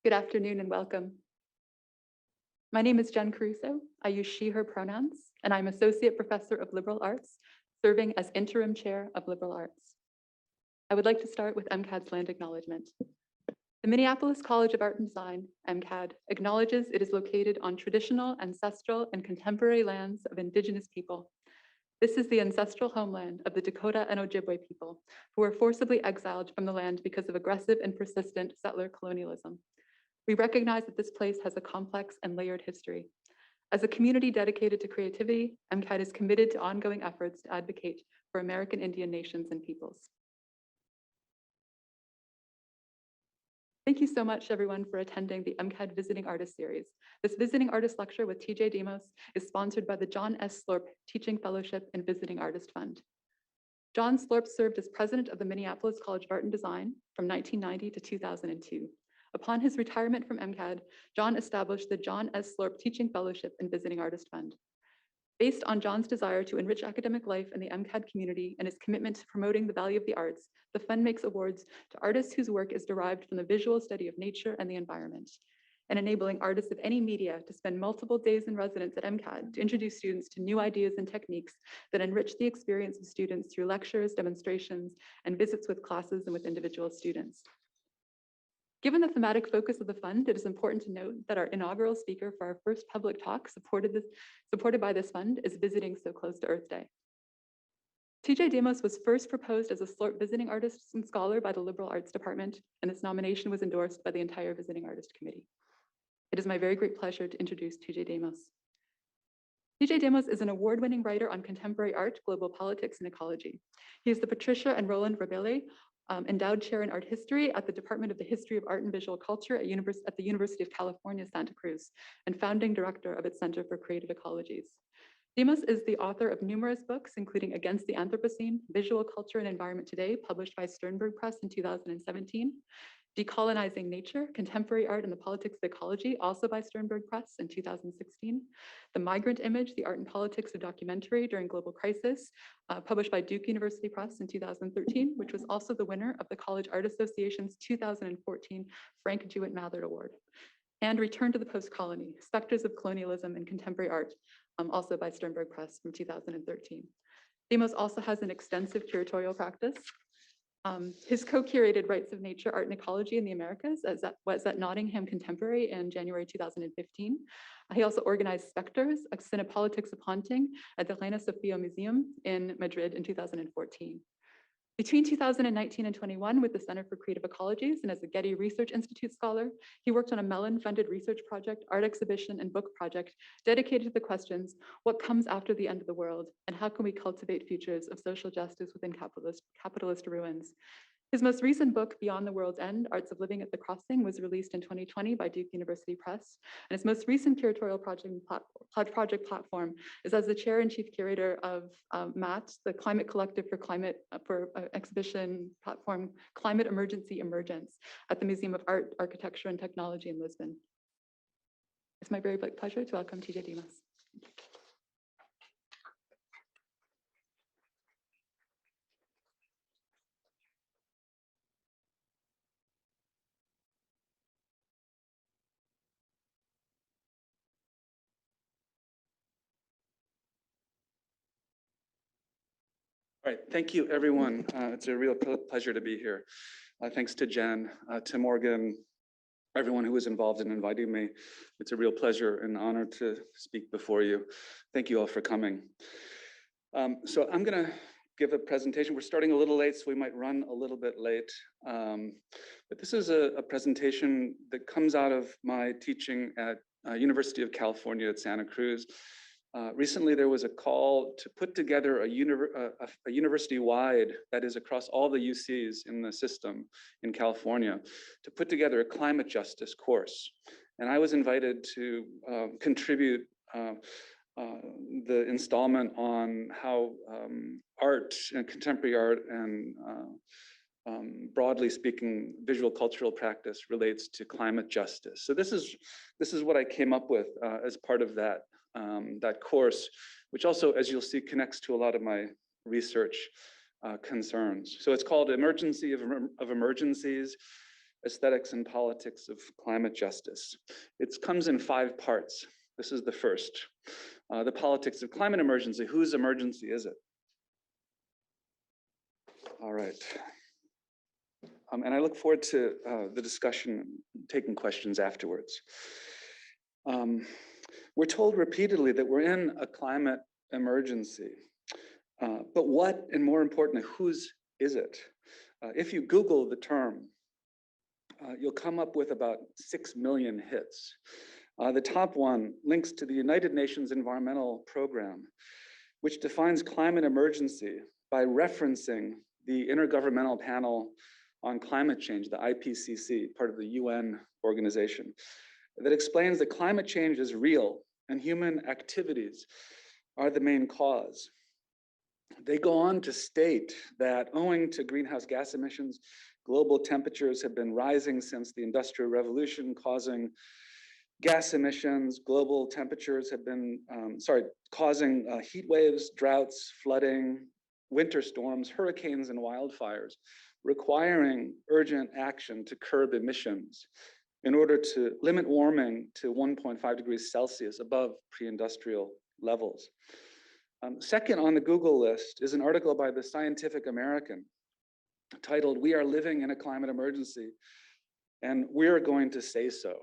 Good afternoon and welcome. My name is Jen Caruso. I use she, her pronouns, and I'm Associate Professor of Liberal Arts, serving as Interim Chair of Liberal Arts. I would like to start with MCAD's land acknowledgement. The Minneapolis College of Art and Design, MCAD, acknowledges it is located on traditional, ancestral, and contemporary lands of Indigenous people. This is the ancestral homeland of the Dakota and Ojibwe people, who were forcibly exiled from the land because of aggressive and persistent settler colonialism. We recognize that this place has a complex and layered history. As a community dedicated to creativity, MCAD is committed to ongoing efforts to advocate for American Indian nations and peoples. Thank you so much, everyone, for attending the MCAD Visiting Artist Series. This Visiting Artist Lecture with TJ Demos is sponsored by the John S. Slorp Teaching Fellowship and Visiting Artist Fund. John Slorp served as president of the Minneapolis College of Art and Design from 1990 to 2002. Upon his retirement from MCAD, John established the John S. Slorp Teaching Fellowship and Visiting Artist Fund. Based on John's desire to enrich academic life in the MCAD community and his commitment to promoting the value of the arts, the fund makes awards to artists whose work is derived from the visual study of nature and the environment, and enabling artists of any media to spend multiple days in residence at MCAD to introduce students to new ideas and techniques that enrich the experience of students through lectures, demonstrations, and visits with classes and with individual students. Given the thematic focus of the fund, it is important to note that our inaugural speaker for our first public talk supported by this fund is visiting So Close to Earth Day. TJ Demos was first proposed as a Slorp Visiting Artist and Scholar by the Liberal Arts Department, and this nomination was endorsed by the entire Visiting Artist Committee. It is my very great pleasure to introduce TJ Demos. TJ Demos is an award-winning writer on contemporary art, global politics, and ecology. He is the Patricia and Roland Rabelais Endowed Chair in Art History at the Department of the History of Art and Visual Culture at the University of California, Santa Cruz, and founding director of its Center for Creative Ecologies. Demos is the author of numerous books, including Against the Anthropocene, Visual Culture and Environment Today, published by Sternberg Press in 2017, Decolonizing Nature, Contemporary Art and the Politics of Ecology, also by Sternberg Press in 2016. The Migrant Image, The Art and Politics of Documentary During Global Crisis, published by Duke University Press in 2013, which was also the winner of the College Art Association's 2014 Frank Jewett Mathert Award. And Return to the Post-Colony, Specters of Colonialism in Contemporary Art, also by Sternberg Press from 2013. Demos also has an extensive curatorial practice. His co-curated Rights of Nature, Art and Ecology in the Americas was at Nottingham Contemporary in January 2015. He also organized Specters, a Cinepolitics of Haunting at the Reina Sofia Museum in Madrid in 2014. Between 2019 and 21, with the Center for Creative Ecologies and as a Getty Research Institute scholar, he worked on a Mellon-funded research project, art exhibition, and book project dedicated to the questions, what comes after the end of the world, and how can we cultivate futures of social justice within capitalist ruins? His most recent book, Beyond the World's End, Arts of Living at the Crossing, was released in 2020 by Duke University Press. And his most recent curatorial project platform is as the chair and chief curator of MAT, the Climate Collective for exhibition platform, Climate Emergency Emergence at the Museum of Art, Architecture, and Technology in Lisbon. It's my very big pleasure to welcome TJ Demos. All right, thank you, everyone. It's a real pleasure to be here. Thanks to Jen, to Morgan, everyone who was involved in inviting me. It's a real pleasure and honor to speak before you. Thank you all for coming. So I'm going to give a presentation. We're starting a little late, so we might run a little bit late. But this is a presentation that comes out of my teaching at University of California at Santa Cruz. Recently, there was a call to put together a university-wide, that is across all the UCs in the system in California, to put together a climate justice course. And I was invited to contribute the installment on how art and contemporary art and broadly speaking, visual cultural practice relates to climate justice. So this is what I came up with as part of that course, which also, as you'll see, connects to a lot of my research concerns. So it's called Emergency of Emergencies, Aesthetics and Politics of Climate Justice. It comes in 5 parts. This is the first. The politics of climate emergency. Whose emergency is it? All right. And I look forward to the discussion, taking questions afterwards. We're told repeatedly that we're in a climate emergency. But what, and more importantly, whose is it? If you Google the term, you'll come up with about 6 million hits. The top one links to the United Nations Environmental Program, which defines climate emergency by referencing the Intergovernmental Panel on Climate Change, the IPCC, part of the UN organization, that explains that climate change is real and human activities are the main cause. They go on to state that owing to greenhouse gas emissions, global temperatures have been rising since the Industrial Revolution, causing gas emissions. Global temperatures have been, causing heat waves, droughts, flooding, winter storms, hurricanes, and wildfires, requiring urgent action to curb emissions in order to limit warming to 1.5 degrees Celsius above pre-industrial levels. Second on the Google list is an article by the Scientific American titled, "We Are Living in a Climate Emergency, and We're Going to Say So."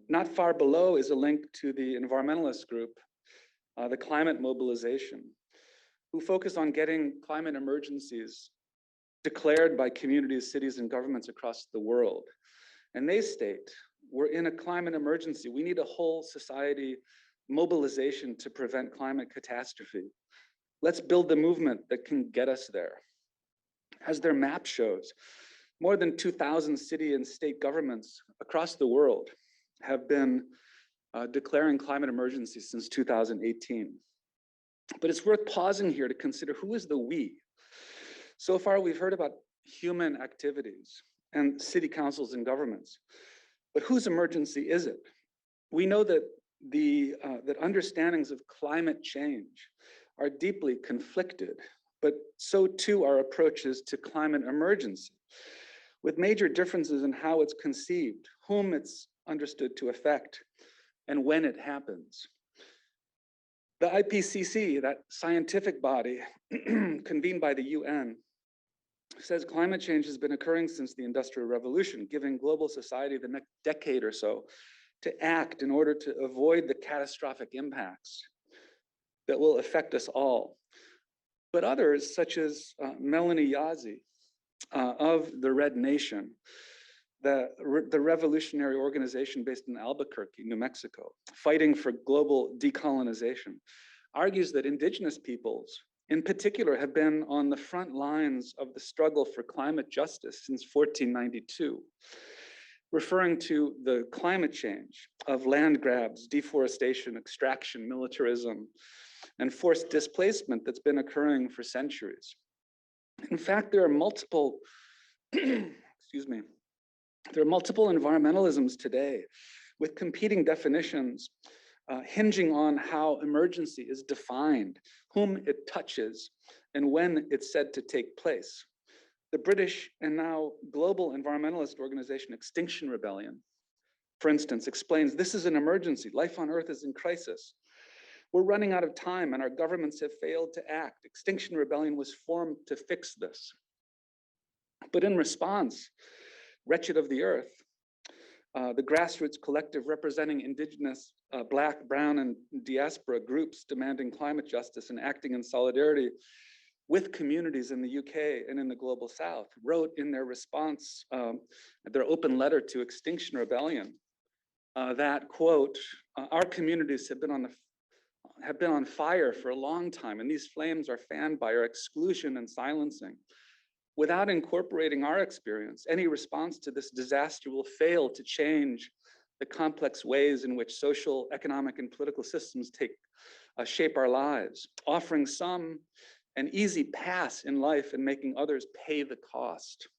Not far below is a link to the environmentalist group, the Climate Mobilization, who focus on getting climate emergencies declared by communities, cities, and governments across the world. And they state, we're in a climate emergency. We need a whole society mobilization to prevent climate catastrophe. Let's build the movement that can get us there. As their map shows, more than 2,000 city and state governments across the world have been declaring climate emergency since 2018. But it's worth pausing here to consider who is the we. So far, we've heard about human activities and city councils and governments, but whose emergency is it? We know that that understandings of climate change are deeply conflicted, but so too are approaches to climate emergency, with major differences in how it's conceived, whom it's understood to affect, and when it happens. The IPCC, that scientific body convened by the UN, says climate change has been occurring since the Industrial Revolution, giving global society the next decade or so to act in order to avoid the catastrophic impacts that will affect us all. But others, such as Melanie Yazzie of the Red Nation, the revolutionary organization based in Albuquerque, New Mexico, fighting for global decolonization, argues that indigenous peoples, in particular, have been on the front lines of the struggle for climate justice since 1492, referring to the climate change of land grabs, deforestation, extraction, militarism, and forced displacement that's been occurring for centuries. In fact, there are multiple, excuse me, there are multiple environmentalisms today with competing definitions hinging on how emergency is defined, whom it touches, and when it's said to take place. The British and now global environmentalist organization Extinction Rebellion, for instance, explains this is an emergency. Life on Earth is in crisis. We're running out of time and our governments have failed to act. Extinction Rebellion was formed to fix this. But in response, Wretched of the Earth, the grassroots collective representing indigenous, Black, Brown, and diaspora groups demanding climate justice and acting in solidarity with communities in the UK and in the global South, wrote in their response, their open letter to Extinction Rebellion, that, quote, our communities have been on fire for a long time, and these flames are fanned by our exclusion and silencing. Without incorporating our experience, any response to this disaster will fail to change the complex ways in which social, economic, and political systems shape our lives, offering some an easy pass in life and making others pay the cost.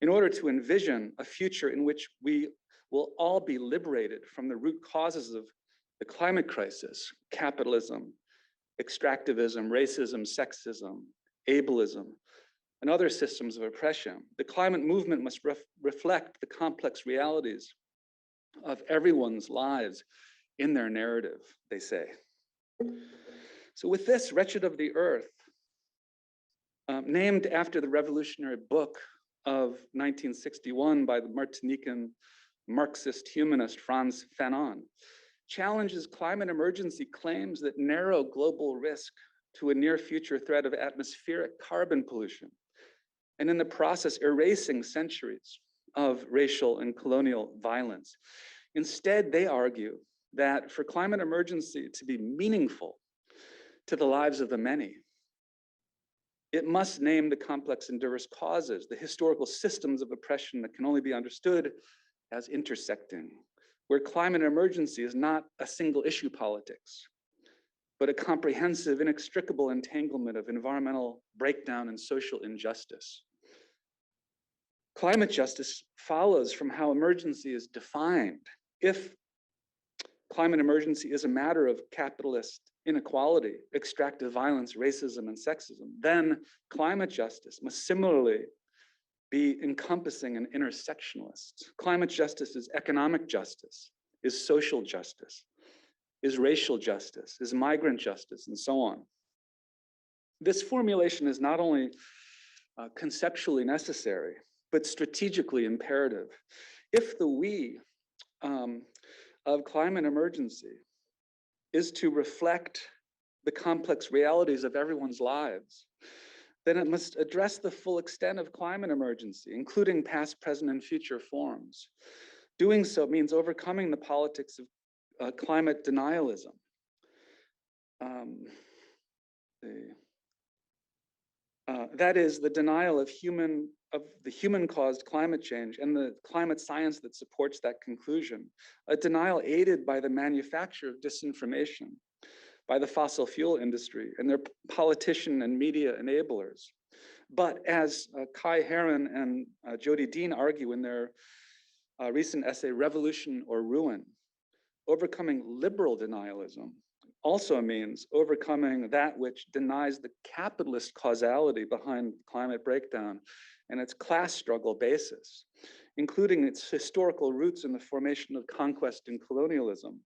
In order to envision a future in which we will all be liberated from the root causes of the climate crisis, capitalism, extractivism, racism, sexism, ableism, and other systems of oppression. The climate movement must reflect the complex realities of everyone's lives in their narrative, they say. So with this, Wretched of the Earth, named after the revolutionary book of 1961 by the Martinican Marxist humanist Frantz Fanon, challenges climate emergency claims that narrow global risk to a near future threat of atmospheric carbon pollution, and in the process erasing centuries of racial and colonial violence. Instead, they argue that for climate emergency to be meaningful to the lives of the many, it must name the complex and diverse causes, the historical systems of oppression that can only be understood as intersecting, where climate emergency is not a single issue politics, but a comprehensive, inextricable entanglement of environmental breakdown and social injustice. Climate justice follows from how emergency is defined. If climate emergency is a matter of capitalist inequality, extractive violence, racism, and sexism, then climate justice must similarly be encompassing and intersectionalist. Climate justice is economic justice, is social justice, is racial justice, is migrant justice, and so on. This formulation is not only conceptually necessary, but strategically imperative. If the we of climate emergency is to reflect the complex realities of everyone's lives, then it must address the full extent of climate emergency, including past, present, and future forms. Doing so means overcoming the politics of climate denialism. That is the denial of the human-caused climate change and the climate science that supports that conclusion, a denial aided by the manufacture of disinformation by the fossil fuel industry and their politician and media enablers. But as Kai Heron and Jody Dean argue in their recent essay, Revolution or Ruin, overcoming liberal denialism also means overcoming that which denies the capitalist causality behind climate breakdown and its class struggle basis, including its historical roots in the formation of conquest and colonialism,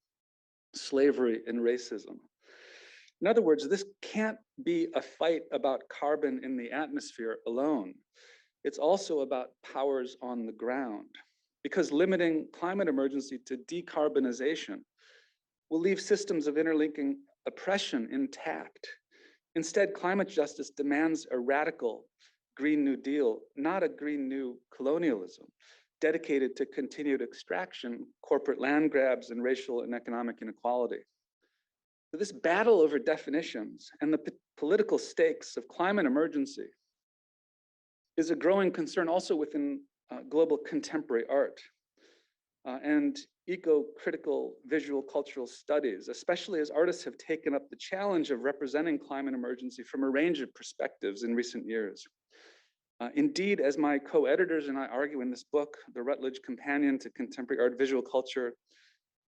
slavery and racism. In other words, this can't be a fight about carbon in the atmosphere alone. It's also about powers on the ground, because limiting climate emergency to decarbonization will leave systems of interlinking oppression intact. Instead, climate justice demands a radical Green New Deal, not a Green New colonialism, dedicated to continued extraction, corporate land grabs, and racial and economic inequality. So this battle over definitions and the political stakes of climate emergency is a growing concern also within global contemporary art and eco-critical visual cultural studies, especially as artists have taken up the challenge of representing climate emergency from a range of perspectives in recent years. Indeed, as my co-editors and I argue in this book, The Rutledge Companion to Contemporary Art, Visual Culture,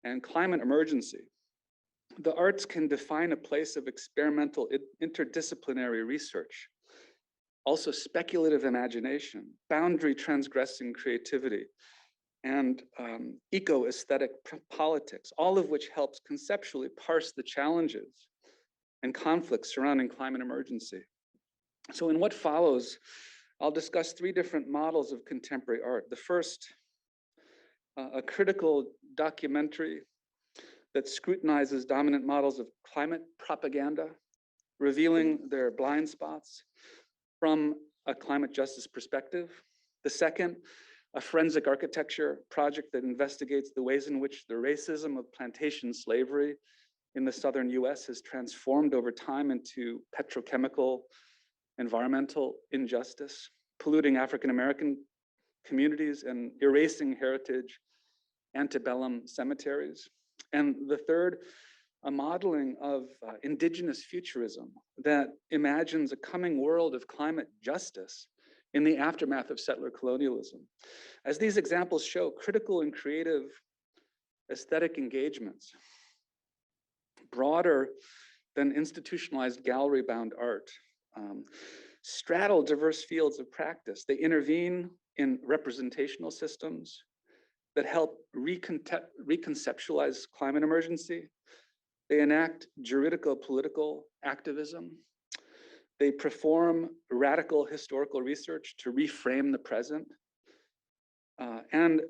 and Climate Emergency, the arts can define a place of experimental interdisciplinary research, also speculative imagination, boundary transgressing creativity, and eco-aesthetic politics, all of which helps conceptually parse the challenges and conflicts surrounding climate emergency. So in what follows, I'll discuss three different models of contemporary art. The first, a critical documentary that scrutinizes dominant models of climate propaganda, revealing their blind spots from a climate justice perspective. The second, a forensic architecture project that investigates the ways in which the racism of plantation slavery in the southern US has transformed over time into petrochemical environmental injustice, polluting African-American communities and erasing heritage antebellum cemeteries. And the third, a modeling of indigenous futurism that imagines a coming world of climate justice in the aftermath of settler colonialism. As these examples show, critical and creative aesthetic engagements, broader than institutionalized gallery-bound art, straddle diverse fields of practice. They intervene in representational systems that help reconceptualize climate emergency. They enact juridico-political activism. They perform radical historical research to reframe the present, and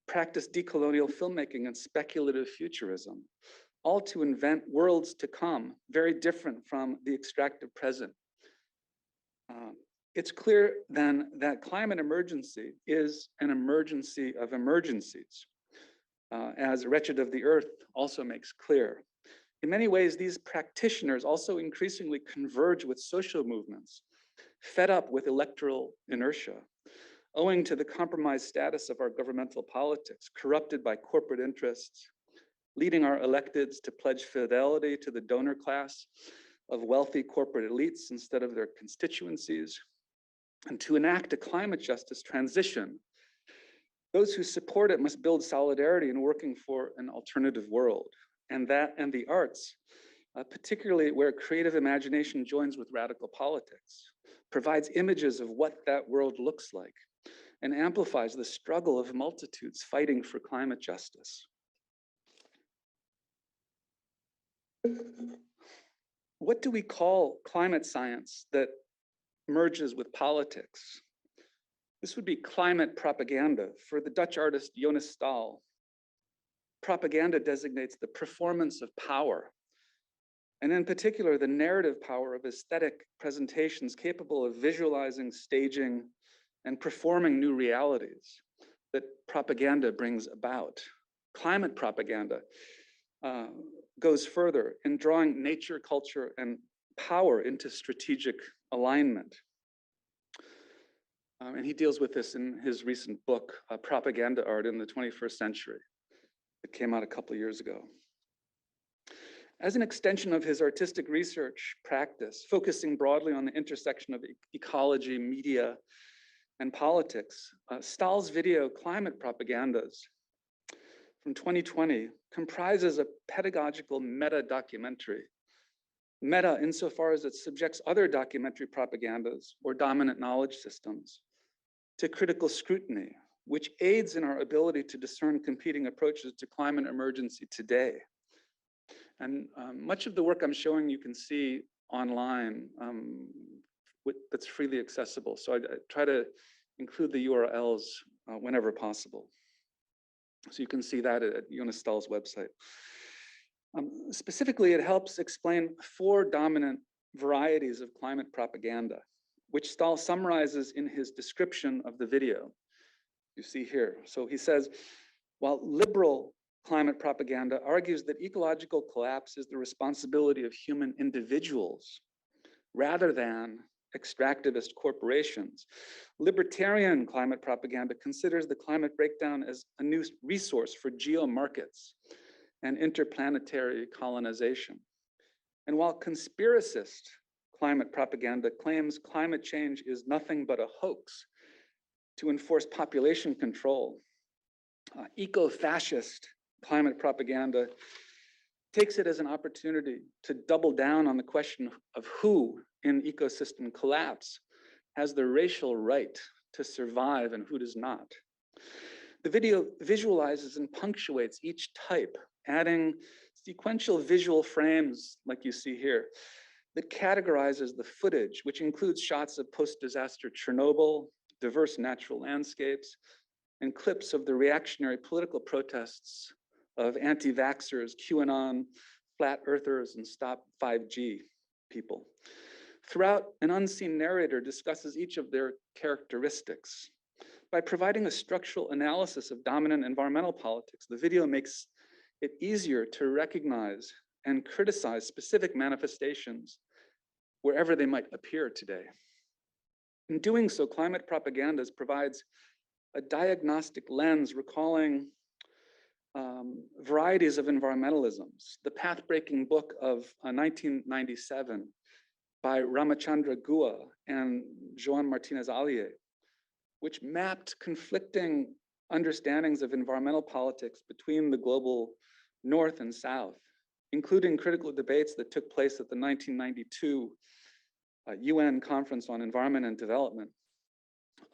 practice decolonial filmmaking and speculative futurism, all to invent worlds to come, very different from the extractive present. It's clear then that climate emergency is an emergency of emergencies, as Wretched of the Earth also makes clear. In many ways, these practitioners also increasingly converge with social movements, fed up with electoral inertia, owing to the compromised status of our governmental politics, corrupted by corporate interests, leading our electeds to pledge fidelity to the donor class of wealthy corporate elites instead of their constituencies, and to enact a climate justice transition. Those who support it must build solidarity in working for an alternative world, and the arts, particularly where creative imagination joins with radical politics, provides images of what that world looks like and amplifies the struggle of multitudes fighting for climate justice. What do we call climate science that merges with politics? This would be climate propaganda. For the Dutch artist Jonas Staal, propaganda designates the performance of power, and in particular, the narrative power of aesthetic presentations capable of visualizing, staging, and performing new realities that propaganda brings about. Climate propaganda goes further in drawing nature, culture, and power into strategic alignment. And he deals with this in his recent book, Propaganda Art in the 21st Century. It came out a couple of years ago. As an extension of his artistic research practice, focusing broadly on the intersection of ecology, media, and politics, Stahl's video Climate Propagandas from 2020 comprises a pedagogical meta-documentary. Meta insofar as it subjects other documentary propagandas or dominant knowledge systems to critical scrutiny, which aids in our ability to discern competing approaches to climate emergency today. And much of the work I'm showing you can see online that's freely accessible. So I try to include the URLs whenever possible. So you can see that at Jonas Stahl's website. Specifically, it helps explain 4 dominant varieties of climate propaganda, which Stahl summarizes in his description of the video you see here. So he says, while liberal climate propaganda argues that ecological collapse is the responsibility of human individuals rather than extractivist corporations, libertarian climate propaganda considers the climate breakdown as a new resource for geo-markets and interplanetary colonization. And while conspiracist climate propaganda claims climate change is nothing but a hoax to enforce population control, eco-fascist climate propaganda takes it as an opportunity to double down on the question of who in ecosystem collapse has the racial right to survive and who does not. The video visualizes and punctuates each type, adding sequential visual frames like you see here that categorizes the footage, which includes shots of post-disaster Chernobyl, diverse natural landscapes, and clips of the reactionary political protests of anti-vaxxers, QAnon, flat earthers, and Stop 5G people. Throughout, an unseen narrator discusses each of their characteristics. By providing a structural analysis of dominant environmental politics, the video makes it easier to recognize and criticize specific manifestations wherever they might appear today. In doing so, climate propagandas provides a diagnostic lens recalling varieties of environmentalisms. The path-breaking book of 1997 by Ramachandra Gua and Joan Martinez Allier, which mapped conflicting understandings of environmental politics between the global North and South, including critical debates that took place at the 1992 UN Conference on Environment and Development,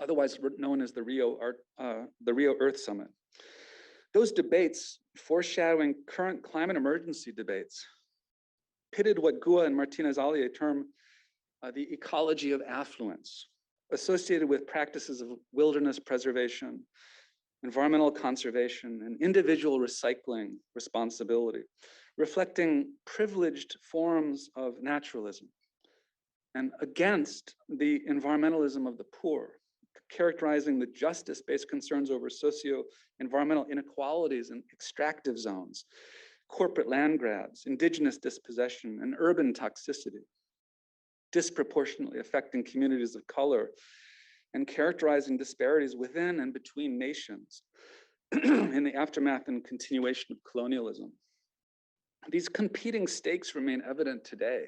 otherwise known as the Rio Earth Summit. Those debates, foreshadowing current climate emergency debates, pitted what Gua and Martinez-Alier term the ecology of affluence, associated with practices of wilderness preservation, environmental conservation, and individual recycling responsibility, reflecting privileged forms of naturalism, and against the environmentalism of the poor, characterizing the justice-based concerns over socio-environmental inequalities and extractive zones, corporate land grabs, indigenous dispossession, and urban toxicity, disproportionately affecting communities of color and characterizing disparities within and between nations in the aftermath and continuation of colonialism. These competing stakes remain evident today,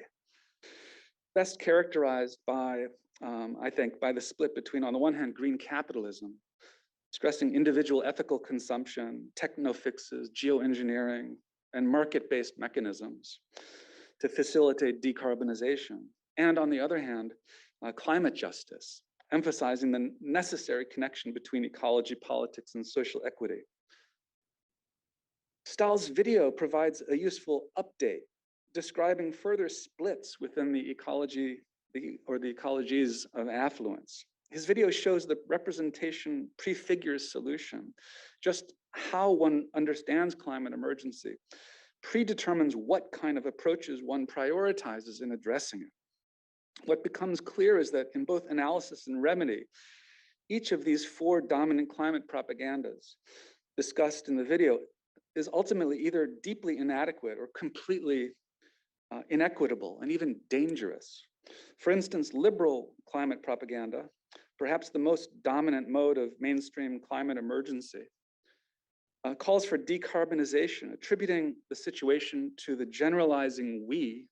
best characterized by, I think, by the split between, on the one hand, green capitalism, stressing individual ethical consumption, techno fixes, geoengineering, and market-based mechanisms to facilitate decarbonization. And on the other hand, climate justice, emphasizing the necessary connection between ecology, politics, and social equity. Stahl's video provides a useful update, describing further splits within the ecology, or the ecologies of affluence. His video shows the representation prefigures solution, just how one understands climate emergency predetermines what kind of approaches one prioritizes in addressing it. What becomes clear is that in both analysis and remedy, each of these four dominant climate propagandas discussed in the video is ultimately either deeply inadequate or completely inequitable and even dangerous. For instance, liberal climate propaganda, perhaps the most dominant mode of mainstream climate emergency, calls for decarbonization, attributing the situation to the generalizing we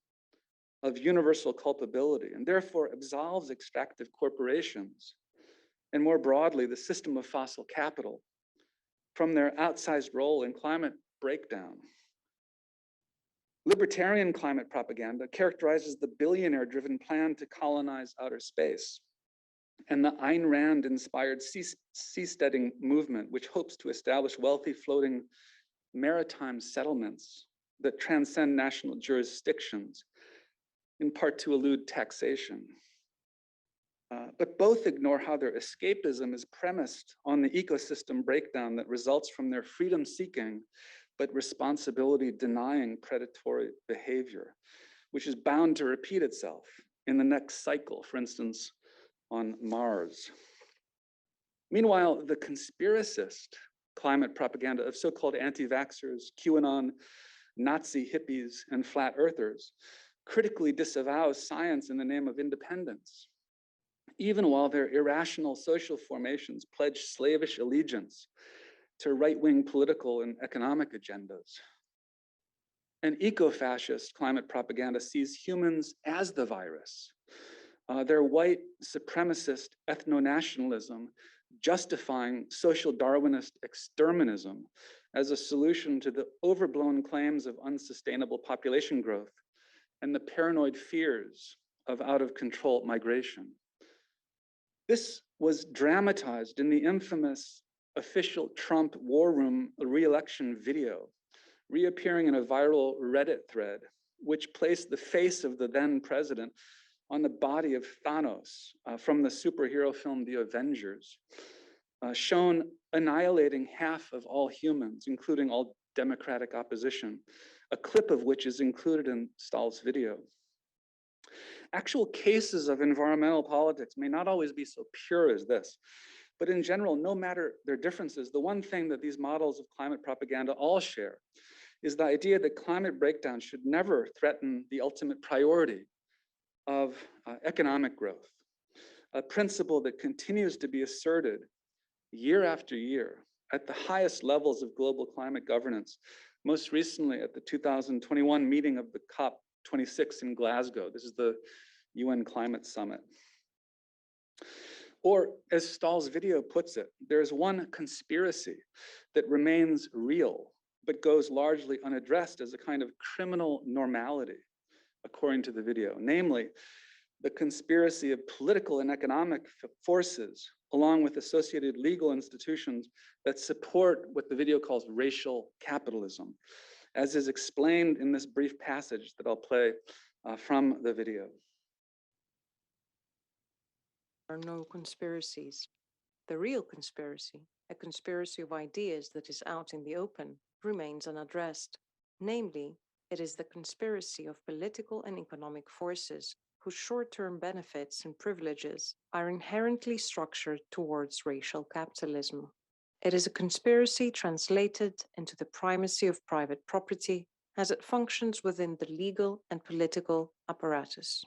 of universal culpability, and therefore absolves extractive corporations, and more broadly, the system of fossil capital, from their outsized role in climate breakdown. Libertarian climate propaganda characterizes the billionaire-driven plan to colonize outer space, and the Ayn Rand-inspired seasteading movement, which hopes to establish wealthy floating maritime settlements that transcend national jurisdictions, in part to elude taxation. But both ignore how their escapism is premised on the ecosystem breakdown that results from their freedom-seeking but responsibility-denying predatory behavior, which is bound to repeat itself in the next cycle, for instance, on Mars. Meanwhile, the conspiracist climate propaganda of so-called anti-vaxxers, QAnon, Nazi hippies, and flat earthers critically disavows science in the name of independence, even while their irrational social formations pledge slavish allegiance to right-wing political and economic agendas. And eco-fascist climate propaganda sees humans as the virus. Their white supremacist ethno-nationalism justifying social Darwinist exterminism as a solution to the overblown claims of unsustainable population growth and the paranoid fears of out-of-control migration. This was dramatized in the infamous official Trump War Room re-election video, reappearing in a viral Reddit thread, which placed the face of the then president on the body of Thanos from the superhero film The Avengers, shown annihilating half of all humans, including all democratic opposition, a clip of which is included in Stahl's video. Actual cases of environmental politics may not always be so pure as this, but in general, no matter their differences, the one thing that these models of climate propaganda all share is the idea that climate breakdown should never threaten the ultimate priority of economic growth, a principle that continues to be asserted year after year at the highest levels of global climate governance, most recently at the 2021 meeting of the COP26 in Glasgow. This is the UN Climate Summit. Or as Stahl's video puts it, there's one conspiracy that remains real, but goes largely unaddressed as a kind of criminal normality, according to the video, namely the conspiracy of political and economic forces, along with associated legal institutions that support what the video calls racial capitalism, as is explained in this brief passage that I'll play from the video. There are no conspiracies. The real conspiracy, a conspiracy of ideas that is out in the open, remains unaddressed. Namely, it is the conspiracy of political and economic forces whose short-term benefits and privileges are inherently structured towards racial capitalism. It is a conspiracy translated into the primacy of private property as it functions within the legal and political apparatus.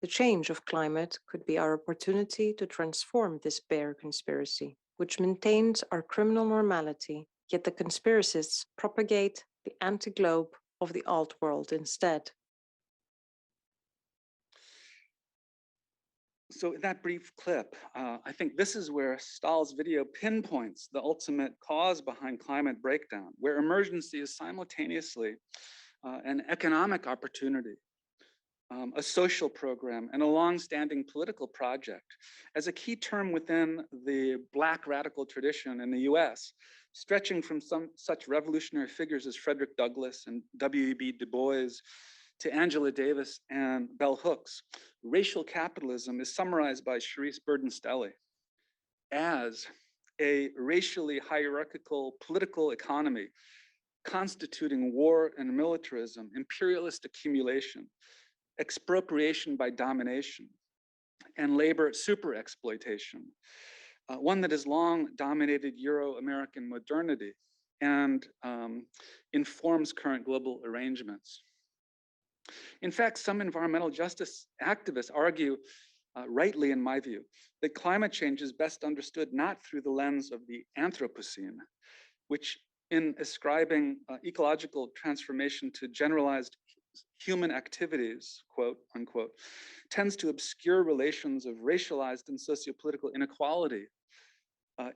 The change of climate could be our opportunity to transform this bare conspiracy, which maintains our criminal normality, yet the conspiracists propagate the anti-globe of the alt world instead. So in that brief clip, I think this is where Stahl's video pinpoints the ultimate cause behind climate breakdown, where emergency is simultaneously an economic opportunity, a social program, and a long-standing political project. As a key term within the Black radical tradition in the US, stretching from some such revolutionary figures as Frederick Douglass and W.E.B. Du Bois to Angela Davis and Bell Hooks, racial capitalism is summarized by Charisse Burden-Stelly as a racially hierarchical political economy constituting war and militarism, imperialist accumulation, expropriation by domination, and labor super exploitation, one that has long dominated Euro-American modernity and informs current global arrangements. In fact, some environmental justice activists argue, rightly in my view, that climate change is best understood not through the lens of the Anthropocene, which in ascribing ecological transformation to generalized human activities, quote unquote, tends to obscure relations of racialized and sociopolitical inequality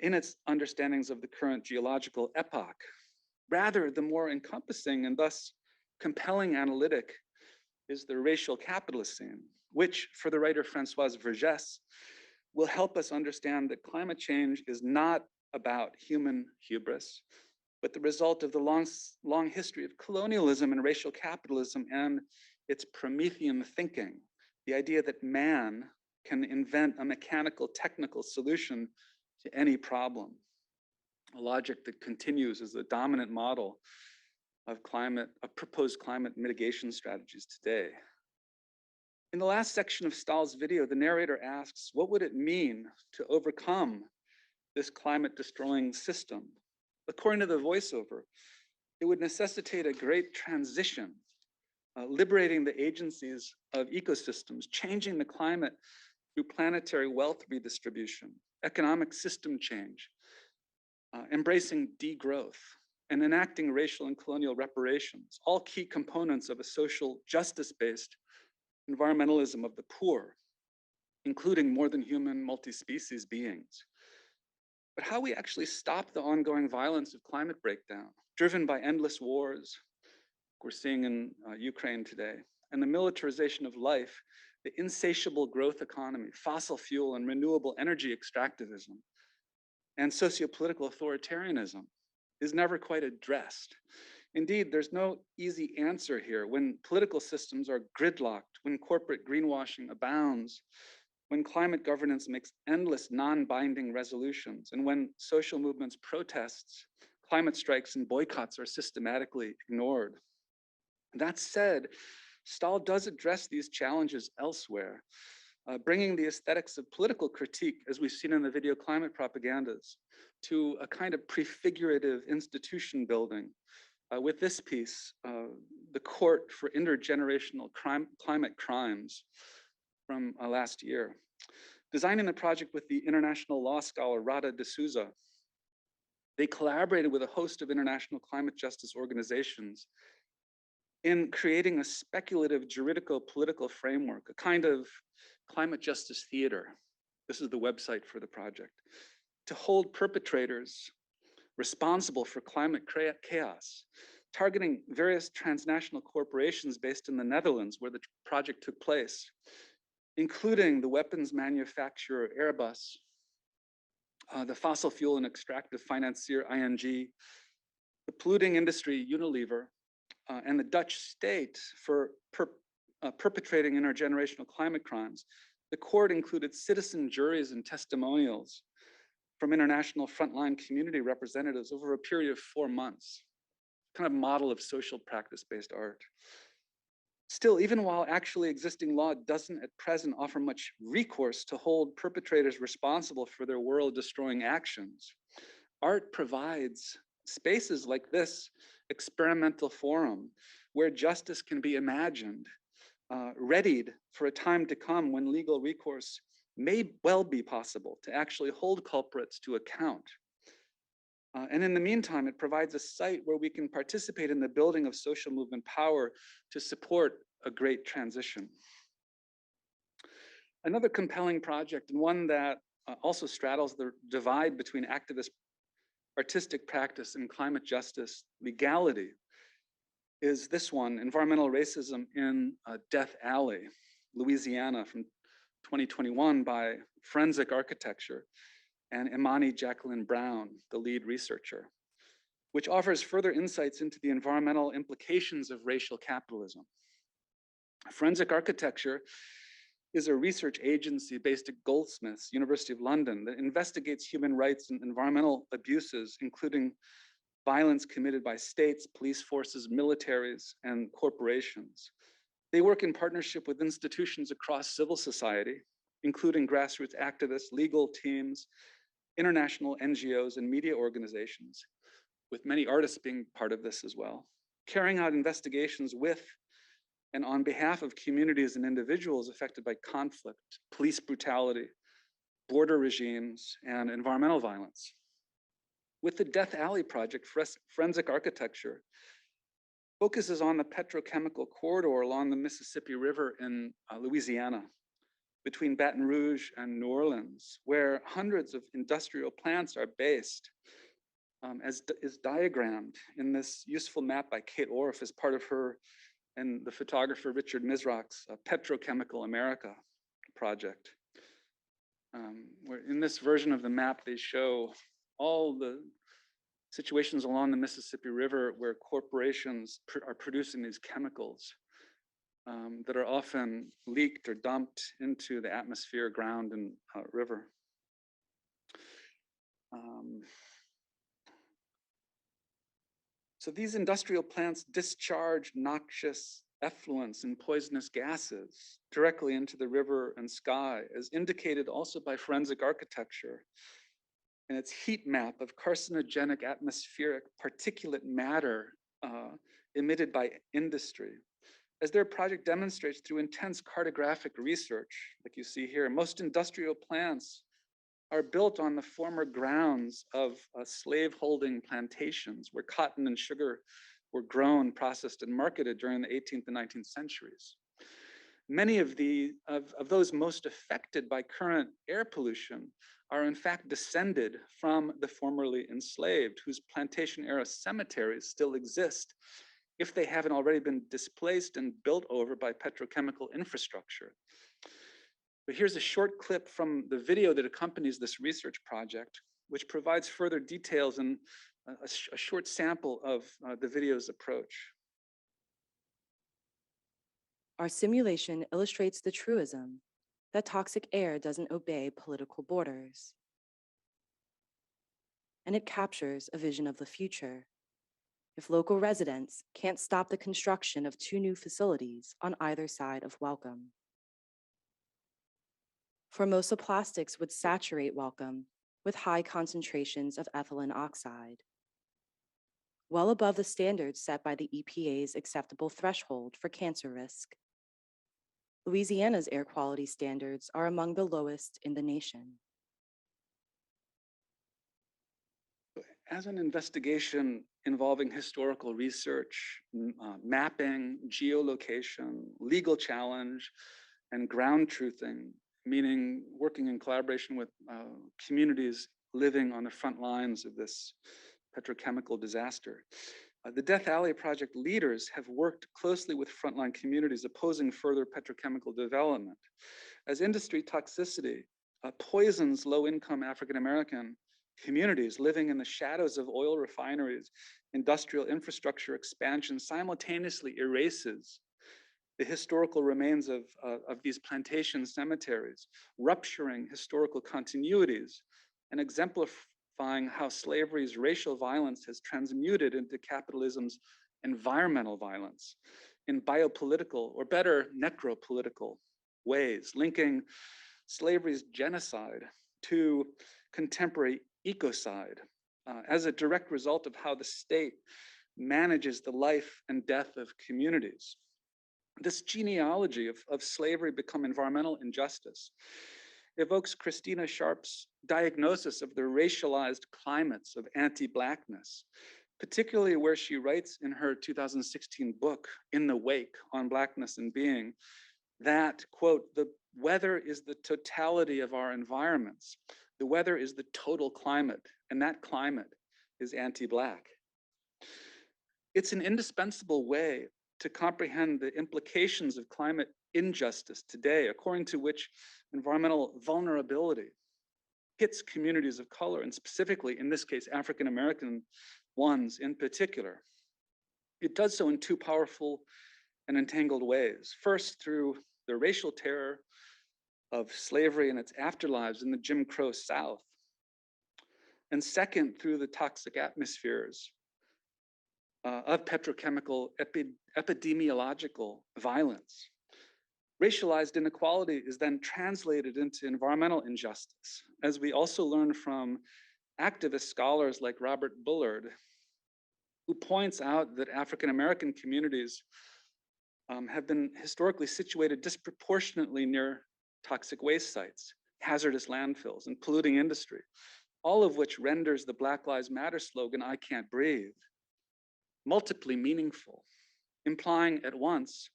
in its understandings of the current geological epoch. Rather, the more encompassing and thus compelling analytic is the racial capitalist scene, which for the writer Françoise Vergès will help us understand that climate change is not about human hubris, but the result of the long history of colonialism and racial capitalism and its Promethean thinking, the idea that man can invent a mechanical technical solution to any problem, a logic that continues as the dominant model of proposed climate mitigation strategies today. In the last section of Stahl's video, the narrator asks, what would it mean to overcome this climate destroying system? According to the voiceover, it would necessitate a great transition, liberating the agencies of ecosystems, changing the climate through planetary wealth redistribution, economic system change, embracing degrowth, and enacting racial and colonial reparations, all key components of a social justice-based environmentalism of the poor, including more than human multi-species beings. But how we actually stop the ongoing violence of climate breakdown, driven by endless wars we're seeing in Ukraine today, and the militarization of life, the insatiable growth economy, fossil fuel and renewable energy extractivism, and sociopolitical authoritarianism is never quite addressed. Indeed, there's no easy answer here when political systems are gridlocked, when corporate greenwashing abounds, when climate governance makes endless non-binding resolutions, and when social movements, protests, climate strikes, and boycotts are systematically ignored. That said, Stahl does address these challenges elsewhere, bringing the aesthetics of political critique, as we've seen in the video climate propagandas, to a kind of prefigurative institution building with this piece, The Court for Intergenerational Climate Crimes from last year. Designing the project with the international law scholar Rada D'Souza, they collaborated with a host of international climate justice organizations in creating a speculative juridico-political framework, a kind of climate justice theater. This is the website for the project, to hold perpetrators responsible for climate chaos, targeting various transnational corporations based in the Netherlands where the project took place, including the weapons manufacturer Airbus, the fossil fuel and extractive financier ING, the polluting industry Unilever, and the Dutch state for perpetrating intergenerational climate crimes. The court included citizen juries and testimonials from international frontline community representatives over a period of 4 months, kind of model of social practice-based art. Still, even while actually existing law doesn't at present offer much recourse to hold perpetrators responsible for their world-destroying actions, art provides spaces like this experimental forum where justice can be imagined, readied for a time to come when legal recourse may well be possible to actually hold culprits to account. And in the meantime, it provides a site where we can participate in the building of social movement power to support a great transition. Another compelling project, and one that also straddles the divide between activist artistic practice and climate justice legality, is this one, Environmental Racism in Death Alley, Louisiana, from 2021 by Forensic Architecture and Imani Jacqueline Brown, the lead researcher, which offers further insights into the environmental implications of racial capitalism. Forensic Architecture is a research agency based at Goldsmiths, University of London, that investigates human rights and environmental abuses, including violence committed by states, police forces, militaries, and corporations. They work in partnership with institutions across civil society, including grassroots activists, legal teams, international NGOs, and media organizations, with many artists being part of this as well, carrying out investigations with and on behalf of communities and individuals affected by conflict, police brutality, border regimes, and environmental violence. With the Death Alley project, Forensic Architecture focuses on the petrochemical corridor along the Mississippi River in Louisiana, between Baton Rouge and New Orleans, where hundreds of industrial plants are based, as is diagrammed in this useful map by Kate Orff as part of her and the photographer Richard Misrach's Petrochemical America project. Where in this version of the map, they show all the situations along the Mississippi River where corporations are producing these chemicals that are often leaked or dumped into the atmosphere, ground, and river. So these industrial plants discharge noxious effluents and poisonous gases directly into the river and sky, as indicated also by Forensic Architecture and its heat map of carcinogenic atmospheric particulate matter emitted by industry. As their project demonstrates through intense cartographic research, like you see here, most industrial plants are built on the former grounds of slave-holding plantations where cotton and sugar were grown, processed, and marketed during the 18th and 19th centuries. Many of those most affected by current air pollution are in fact descended from the formerly enslaved, whose plantation-era cemeteries still exist if they haven't already been displaced and built over by petrochemical infrastructure. But here's a short clip from the video that accompanies this research project, which provides further details and a short sample of the video's approach. Our simulation illustrates the truism that toxic air doesn't obey political borders. And it captures a vision of the future. If local residents can't stop the construction of 2 new facilities on either side of Welcome. Formosa Plastics would saturate Welcome with high concentrations of ethylene oxide, well above the standards set by the EPA's acceptable threshold for cancer risk. Louisiana's air quality standards are among the lowest in the nation. As an investigation involving historical research, mapping, geolocation, legal challenge, and ground truthing, meaning working in collaboration with communities living on the front lines of this petrochemical disaster. The Death Alley project leaders have worked closely with frontline communities opposing further petrochemical development. as industry toxicity poisons low-income African-American communities living in the shadows of oil refineries, industrial infrastructure expansion simultaneously erases the historical remains of these plantation cemeteries, rupturing historical continuities and exemplifying how slavery's racial violence has transmuted into capitalism's environmental violence in biopolitical, or better, necropolitical ways, linking slavery's genocide to contemporary ecocide as a direct result of how the state manages the life and death of communities. This genealogy of slavery become environmental injustice evokes Christina Sharp's diagnosis of the racialized climates of anti-Blackness, particularly where she writes in her 2016 book, In the Wake, on Blackness and Being, that, quote, the weather is the totality of our environments. The weather is the total climate, and that climate is anti-Black. It's an indispensable way to comprehend the implications of climate injustice today, according to which environmental vulnerability hits communities of color, and specifically, in this case, African-American ones in particular. It does so in two powerful and entangled ways. First, through the racial terror of slavery and its afterlives in the Jim Crow South. And second, through the toxic atmospheres of petrochemical epidemiological violence. Racialized inequality is then translated into environmental injustice, as we also learn from activist scholars like Robert Bullard, who points out that African-American communities have been historically situated disproportionately near toxic waste sites, hazardous landfills, and polluting industry, all of which renders the Black Lives Matter slogan, "I can't breathe," multiply meaningful, implying at once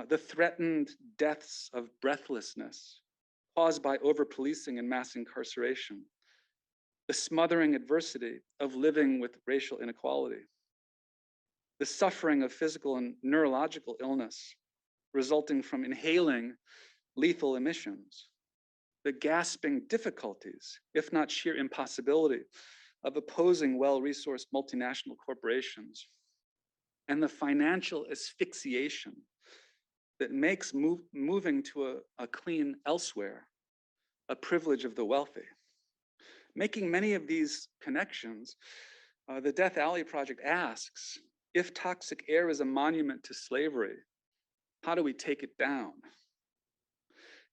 the threatened deaths of breathlessness caused by over-policing and mass incarceration, the smothering adversity of living with racial inequality, the suffering of physical and neurological illness resulting from inhaling lethal emissions, the gasping difficulties, if not sheer impossibility, of opposing well-resourced multinational corporations, and the financial asphyxiation that makes moving to a clean elsewhere a privilege of the wealthy. Making many of these connections, the Death Alley Project asks, if toxic air is a monument to slavery, how do we take it down?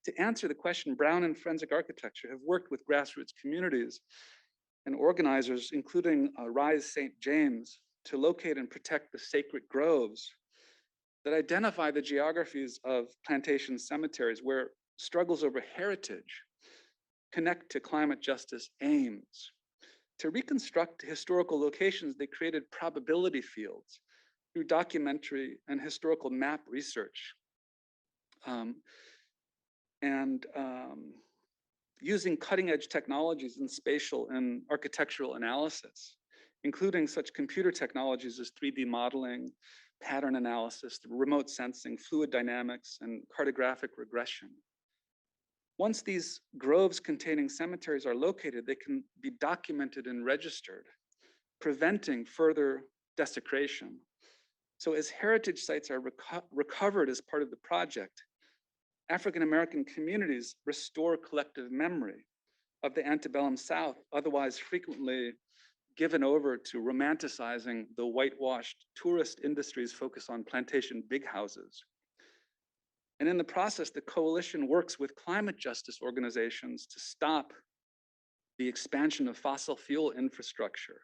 To answer the question, Brown and Forensic Architecture have worked with grassroots communities and organizers, including Rise St. James, to locate and protect the sacred groves that identify the geographies of plantation cemeteries where struggles over heritage connect to climate justice aims. To reconstruct historical locations, they created probability fields through documentary and historical map research. Using cutting-edge technologies in spatial and architectural analysis, including such computer technologies as 3D modeling, pattern analysis, remote sensing, fluid dynamics, and cartographic regression. Once these groves containing cemeteries are located, they can be documented and registered, preventing further desecration. So as heritage sites are recovered as part of the project, African-American communities restore collective memory of the antebellum South, otherwise frequently given over to romanticizing the whitewashed tourist industry's focus on plantation big houses. And in the process, the coalition works with climate justice organizations to stop the expansion of fossil fuel infrastructure,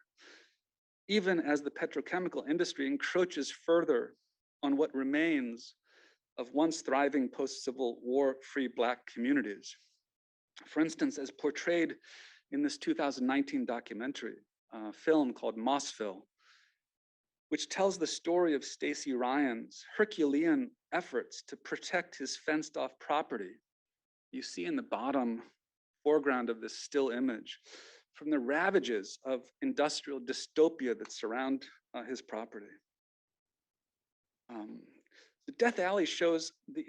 even as the petrochemical industry encroaches further on what remains of once thriving post-Civil War-free Black communities. For instance, as portrayed in this 2019 documentary film called Mossville, which tells the story of Stacey Ryan's Herculean efforts to protect his fenced-off property. You see in the bottom foreground of this still image from the ravages of industrial dystopia that surround his property. The Death Alley shows the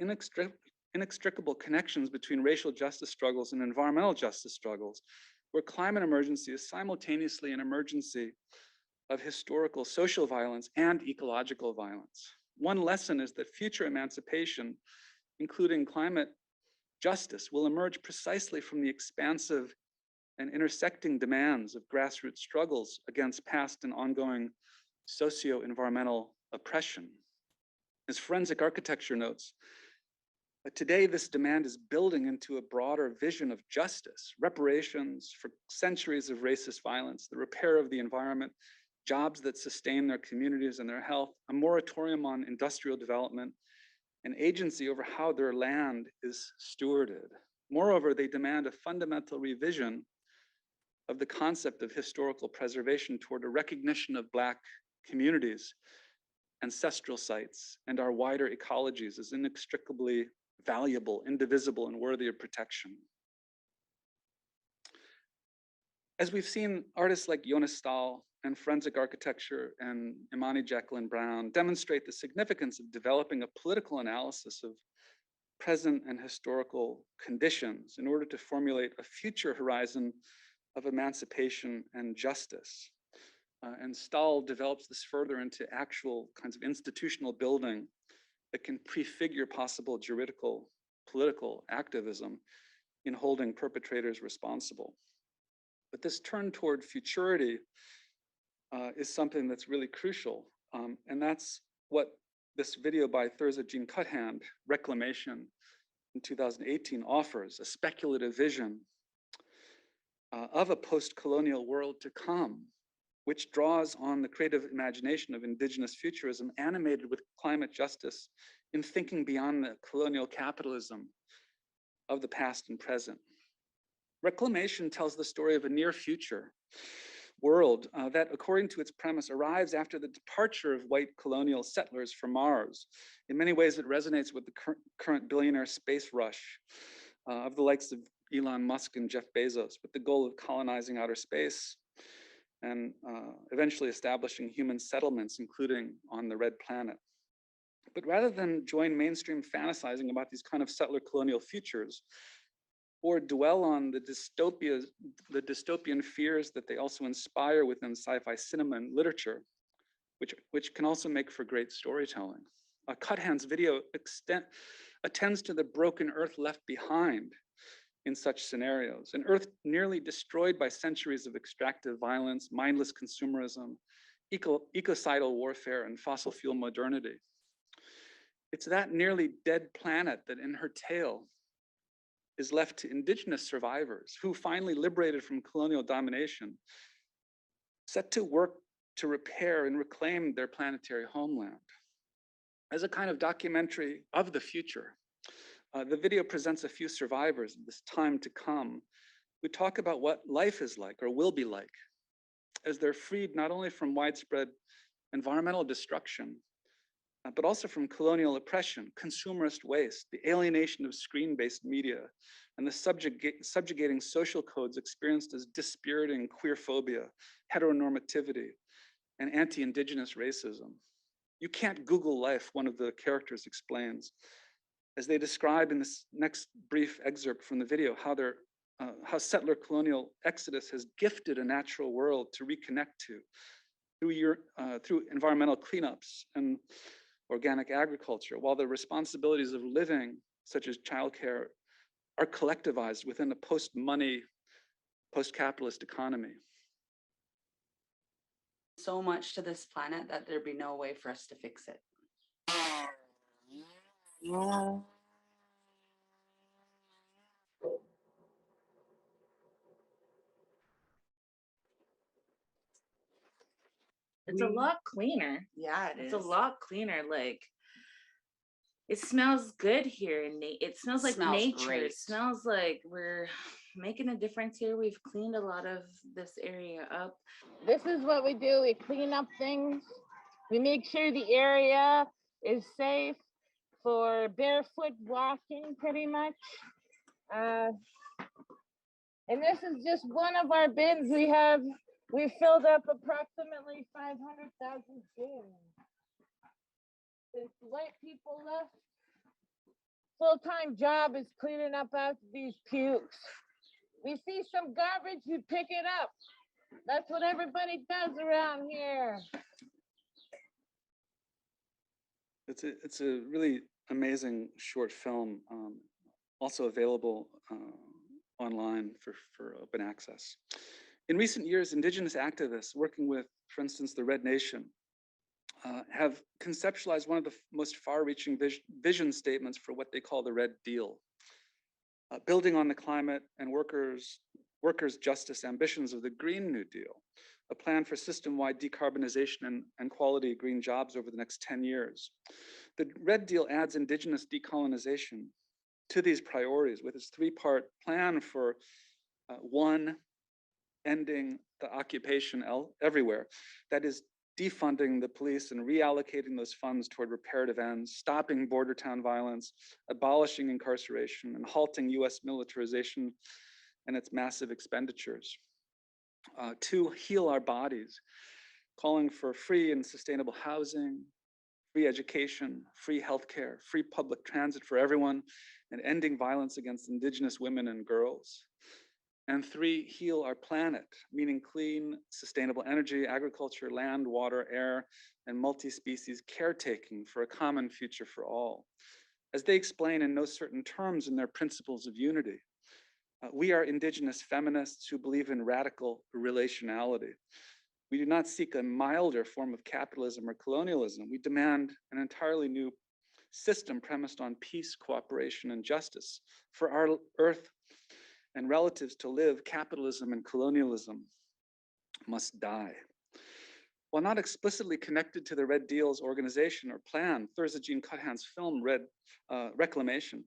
inextricable connections between racial justice struggles and environmental justice struggles, where climate emergency is simultaneously an emergency of historical social violence and ecological violence. One lesson is that future emancipation, including climate justice, will emerge precisely from the expansive and intersecting demands of grassroots struggles against past and ongoing socio-environmental oppression. As forensic architecture notes, today this demand is building into a broader vision of justice, reparations for centuries of racist violence, the repair of the environment, jobs that sustain their communities and their health, a moratorium on industrial development, and agency over how their land is stewarded. Moreover, they demand a fundamental revision of the concept of historical preservation toward a recognition of Black communities, ancestral sites, and our wider ecologies as inextricably valuable, indivisible, and worthy of protection. As we've seen, artists like Jonas Stahl and forensic architecture and Imani Jacqueline Brown demonstrate the significance of developing a political analysis of present and historical conditions in order to formulate a future horizon of emancipation and justice. And Stahl develops this further into actual kinds of institutional building that can prefigure possible juridical, political activism in holding perpetrators responsible. But this turn toward futurity is something that's really crucial. And that's what this video by Thurza Jean Cuthand, Reclamation, in 2018 offers, a speculative vision of a post-colonial world to come, which draws on the creative imagination of indigenous futurism animated with climate justice in thinking beyond the colonial capitalism of the past and present. Reclamation tells the story of a near future world that, according to its premise, arrives after the departure of white colonial settlers from Mars. In many ways, it resonates with the current billionaire space rush of the likes of Elon Musk and Jeff Bezos, with the goal of colonizing outer space and eventually establishing human settlements, including on the red planet. But rather than join mainstream fantasizing about these kind of settler colonial futures, or dwell on the dystopian fears that they also inspire within sci-fi cinema and literature, which can also make for great storytelling. Cuthand's video attends to the broken earth left behind in such scenarios, an earth nearly destroyed by centuries of extractive violence, mindless consumerism, ecocidal warfare, and fossil fuel modernity. It's that nearly dead planet that in her tale is left to indigenous survivors who, finally liberated from colonial domination, set to work to repair and reclaim their planetary homeland. As a kind of documentary of the future, the video presents a few survivors of this time to come who talk about what life is like or will be like as they're freed not only from widespread environmental destruction, but also from colonial oppression, consumerist waste, the alienation of screen-based media, and the subjugating social codes experienced as dispiriting queerphobia, heteronormativity, and anti-indigenous racism. You can't Google life, one of the characters explains, as they describe in this next brief excerpt from the video how settler colonial exodus has gifted a natural world to reconnect to through environmental cleanups and organic agriculture, while the responsibilities of living, such as childcare, are collectivized within a post-money, post-capitalist economy. So much to this planet that there'd be no way for us to fix it. It's a lot cleaner. Yeah, it It's is. a lot cleaner. Like it smells good here, and it smells like Smells nature. great. It smells like we're making a difference here. We've cleaned a lot of this area up. This is what we do. We clean up things. We make sure the area is safe for barefoot walking, pretty much. And this is just one of our bins. We filled up approximately 500,000 bins since white people left. full-time job is cleaning up after these pukes. We see some garbage, we pick it up. That's what everybody does around here. It's a really amazing short film, also available online for open access. In recent years, Indigenous activists working with, for instance, the Red Nation, have conceptualized one of the most far-reaching vision statements for what they call the Red Deal. Building on the climate and workers' justice ambitions of the Green New Deal, a plan for system-wide decarbonization and quality green jobs over the next 10 years. The Red Deal adds Indigenous decolonization to these priorities with its three-part plan for one, ending the occupation everywhere. That is defunding the police and reallocating those funds toward reparative ends, stopping border town violence, abolishing incarceration, and halting US militarization and its massive expenditures. Two, heal our bodies, calling for free and sustainable housing, free education, free healthcare, free public transit for everyone, and ending violence against Indigenous women and girls. And three, heal our planet, meaning clean, sustainable energy, agriculture, land, water, air, and multi-species caretaking for a common future for all. As they explain in no certain terms in their principles of unity, we are Indigenous feminists who believe in radical relationality. We do not seek a milder form of capitalism or colonialism. We demand an entirely new system premised on peace, cooperation, and justice. For our Earth and relatives to live, capitalism and colonialism must die. While not explicitly connected to the Red Deal's organization or plan, Thurza Jean Cuthand's film, Reclamation,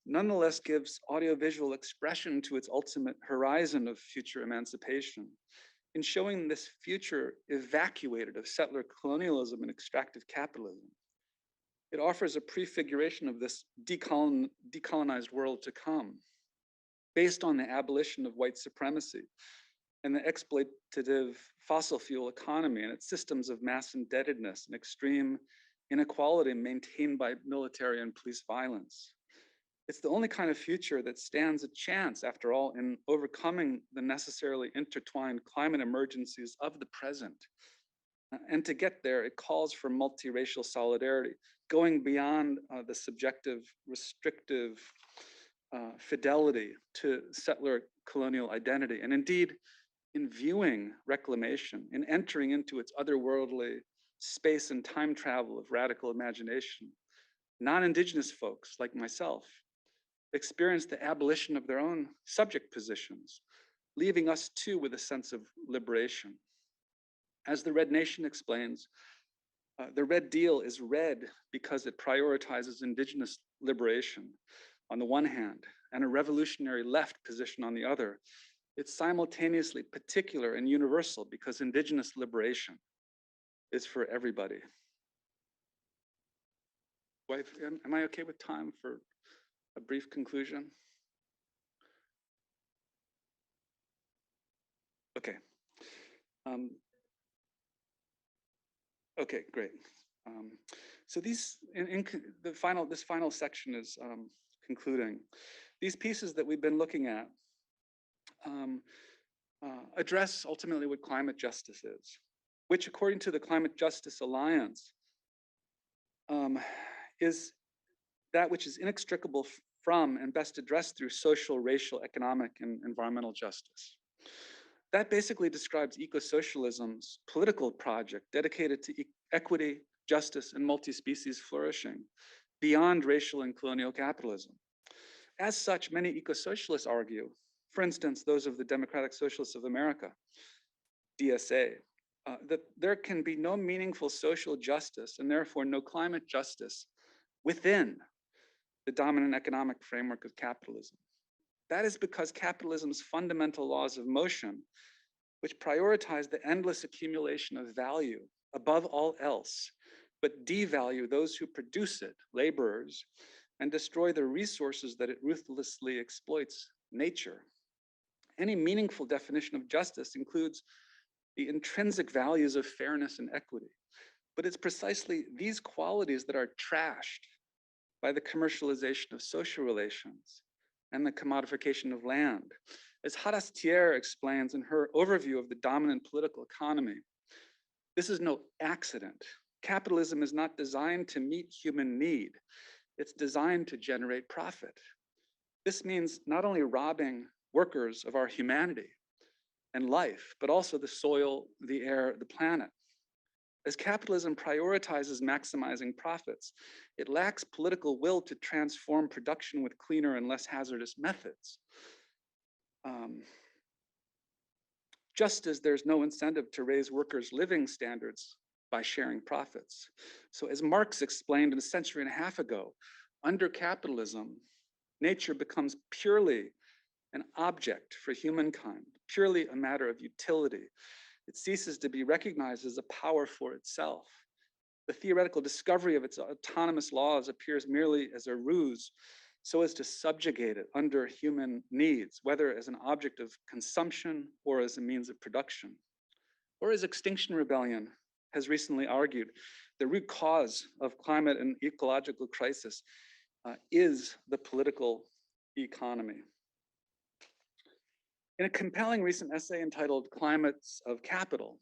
nonetheless gives audiovisual expression to its ultimate horizon of future emancipation. In showing this future evacuated of settler colonialism and extractive capitalism, it offers a prefiguration of this decolonized world to come, based on the abolition of white supremacy and the exploitative fossil fuel economy and its systems of mass indebtedness and extreme inequality maintained by military and police violence. It's the only kind of future that stands a chance, after all, in overcoming the necessarily intertwined climate emergencies of the present. And to get there, it calls for multiracial solidarity, going beyond the subjective, restrictive fidelity to settler colonial identity. And indeed, in viewing reclamation, in entering into its otherworldly space and time travel of radical imagination, non-Indigenous folks like myself experience the abolition of their own subject positions, leaving us too with a sense of liberation. As the Red Nation explains, the Red Deal is red because it prioritizes Indigenous liberation on the one hand and a revolutionary left position on the other. It's simultaneously particular and universal because Indigenous liberation is for everybody. Am I okay with time for a brief conclusion? Okay. Okay, great. So these, this final section is concluding. These pieces that we've been looking at address ultimately what climate justice is, which according to the Climate Justice Alliance is that which is inextricable from and best addressed through social, racial, economic, and environmental justice. That basically describes eco-socialism's political project dedicated to equity, justice, and multi-species flourishing beyond racial and colonial capitalism. As such, many eco-socialists argue, for instance, those of the Democratic Socialists of America, DSA, that there can be no meaningful social justice and therefore no climate justice within the dominant economic framework of capitalism. That is because capitalism's fundamental laws of motion, which prioritize the endless accumulation of value above all else, but devalue those who produce it, laborers, and destroy the resources that it ruthlessly exploits, nature. Any meaningful definition of justice includes the intrinsic values of fairness and equity, but it's precisely these qualities that are trashed by the commercialization of social relations and the commodification of land. As Harastier explains in her overview of the dominant political economy, this is no accident. Capitalism is not designed to meet human need. It's designed to generate profit. This means not only robbing workers of our humanity and life, but also the soil, the air, the planet. As capitalism prioritizes maximizing profits, it lacks political will to transform production with cleaner and less hazardous methods. Just as there's no incentive to raise workers' living standards by sharing profits. So as Marx explained a century and a half ago, under capitalism, nature becomes purely an object for humankind, purely a matter of utility. It ceases to be recognized as a power for itself. The theoretical discovery of its autonomous laws appears merely as a ruse so as to subjugate it under human needs, whether as an object of consumption or as a means of production. Or as Extinction Rebellion has recently argued, the root cause of climate and ecological crisis is the political economy. In a compelling recent essay entitled Climates of Capital,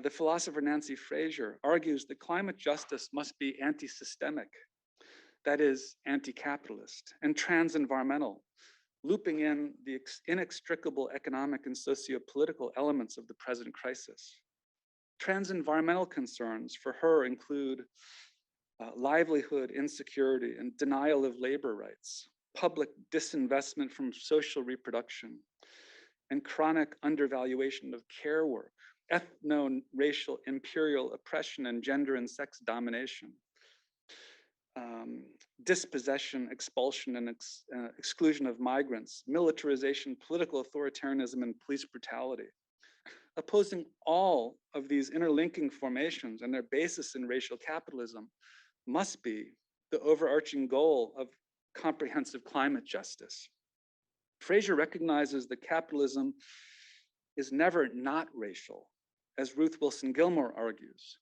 the philosopher Nancy Fraser argues that climate justice must be anti-systemic, that is, anti-capitalist, and trans-environmental, looping in the inextricable economic and socio-political elements of the present crisis. Trans-environmental concerns for her include livelihood insecurity and denial of labor rights, public disinvestment from social reproduction, and chronic undervaluation of care work, ethno-racial imperial oppression and gender and sex domination, dispossession, expulsion, and exclusion of migrants, militarization, political authoritarianism, and police brutality. Opposing all of these interlinking formations and their basis in racial capitalism must be the overarching goal of comprehensive climate justice. Fraser recognizes that capitalism is never not racial, as Ruth Wilson Gilmore argues.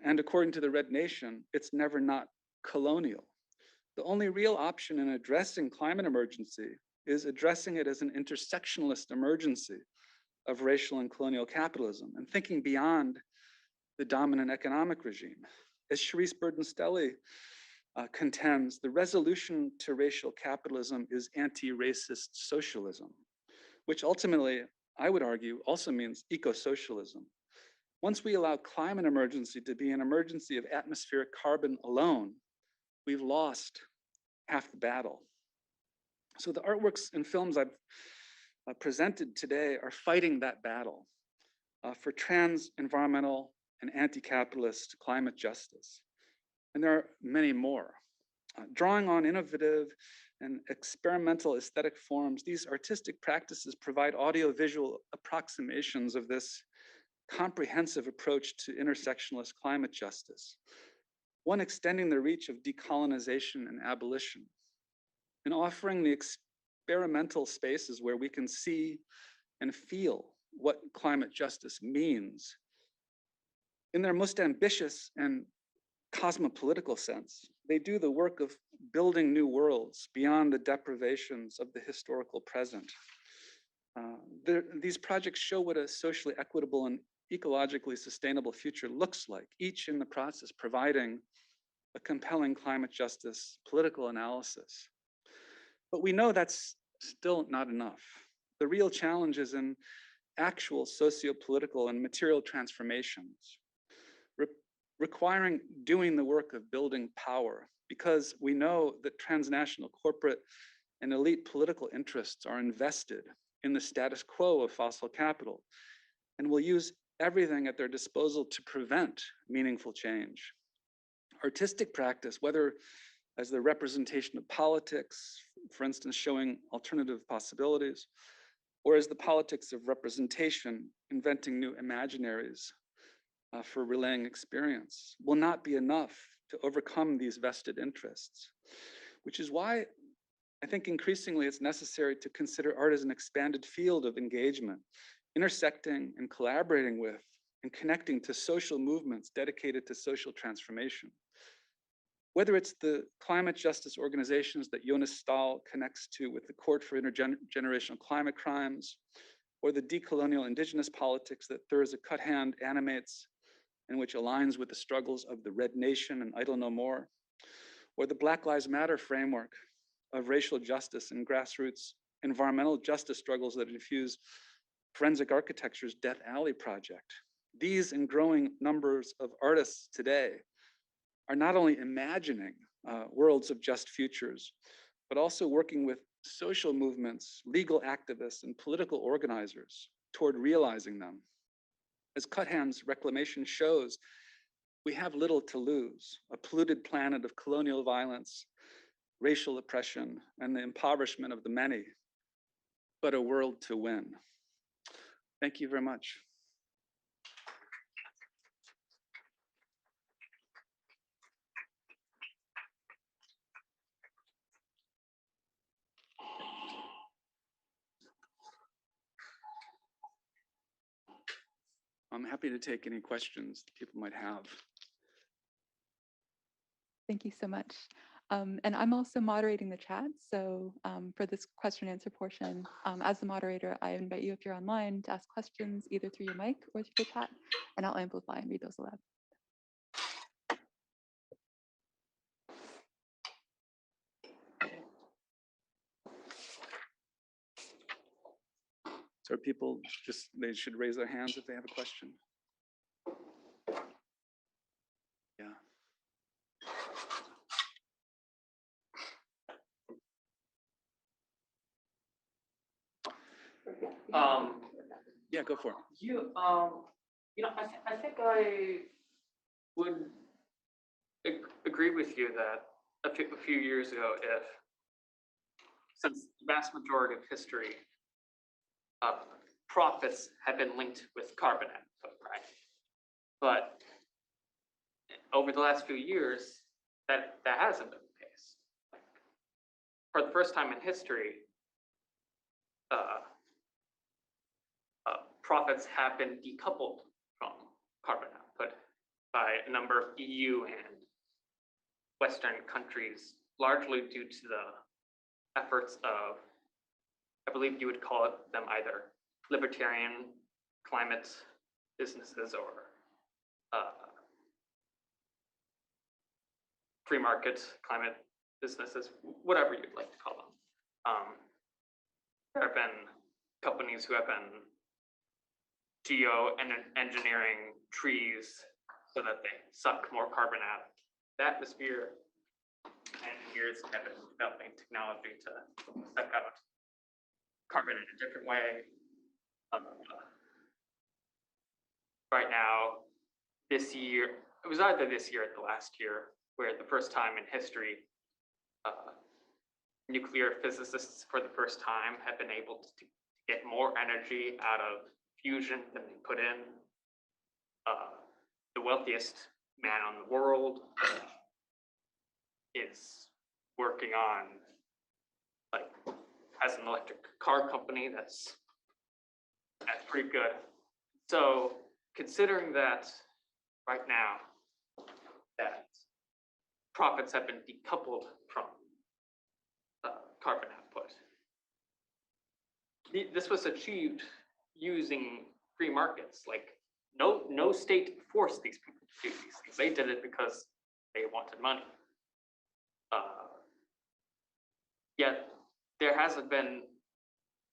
And according to the Red Nation, it's never not colonial. The only real option in addressing climate emergency is addressing it as an intersectionalist emergency of racial and colonial capitalism and thinking beyond the dominant economic regime. As Charisse Burden-Stelly contends, the resolution to racial capitalism is anti-racist socialism, which ultimately, I would argue, also means eco-socialism. Once we allow climate emergency to be an emergency of atmospheric carbon alone, we've lost half the battle. So the artworks and films I've presented today are fighting that battle for trans, environmental, and anti-capitalist climate justice. And there are many more. Drawing on innovative and experimental aesthetic forms, these artistic practices provide audiovisual approximations of this comprehensive approach to intersectionalist climate justice, one extending the reach of decolonization and abolition, and offering the experimental spaces where we can see and feel what climate justice means. In their most ambitious and cosmopolitical sense, they do the work of building new worlds beyond the deprivations of the historical present. These projects show what a socially equitable and ecologically sustainable future looks like, each in the process providing a compelling climate justice political analysis. But we know that's still not enough. The real challenge is in actual socio-political and material transformations, requiring doing the work of building power, because we know that transnational corporate and elite political interests are invested in the status quo of fossil capital and will use everything at their disposal to prevent meaningful change. Artistic practice, whether as the representation of politics, for instance, showing alternative possibilities, or as the politics of representation, inventing new imaginaries for relaying experience, will not be enough to overcome these vested interests, which is why I think increasingly it's necessary to consider art as an expanded field of engagement, intersecting and collaborating with and connecting to social movements dedicated to social transformation. Whether it's the climate justice organizations that Jonas Stahl connects to with the Court for Intergenerational Climate Crimes, or the decolonial indigenous politics that Thurza Cuthand animates and which aligns with the struggles of the Red Nation and Idle No More, or the Black Lives Matter framework of racial justice and grassroots environmental justice struggles that infuse forensic architecture's Death Alley project. These and growing numbers of artists today are not only imagining worlds of just futures, but also working with social movements, legal activists, and political organizers toward realizing them. As Cuthand's reclamation shows, we have little to lose: a polluted planet of colonial violence, racial oppression, and the impoverishment of the many, but a world to win. Thank you very much. I'm happy to take any questions that people might have. Thank you so much. And I'm also moderating the chat. So for this question and answer portion, as the moderator, I invite you, if you're online, to ask questions either through your mic or through the chat, and I'll amplify and read those aloud. So people just, they should raise their hands if they have a question. Yeah. Yeah, go for it. I think I would agree with you that a few years ago, since the vast majority of history, profits have been linked with carbon output, right? But over the last few years, that hasn't been the case. For the first time in history, profits have been decoupled from carbon output by a number of EU and Western countries, largely due to the efforts of, I believe you would call them either libertarian climate businesses or free market climate businesses, whatever you'd like to call them. There have been companies who have been engineering trees so that they suck more carbon out of the atmosphere. Engineers have been developing technology to suck out carbon in a different way. Right now, this year, it was either this year or the last year, where the first time in history, nuclear physicists for the first time have been able to get more energy out of fusion than they put in. The wealthiest man in the world is working on, has an electric car company that's pretty good. So considering that right now, that profits have been decoupled from carbon output, this was achieved using free markets. Like no state forced these people to do these things. They did it because they wanted money. Yet there hasn't been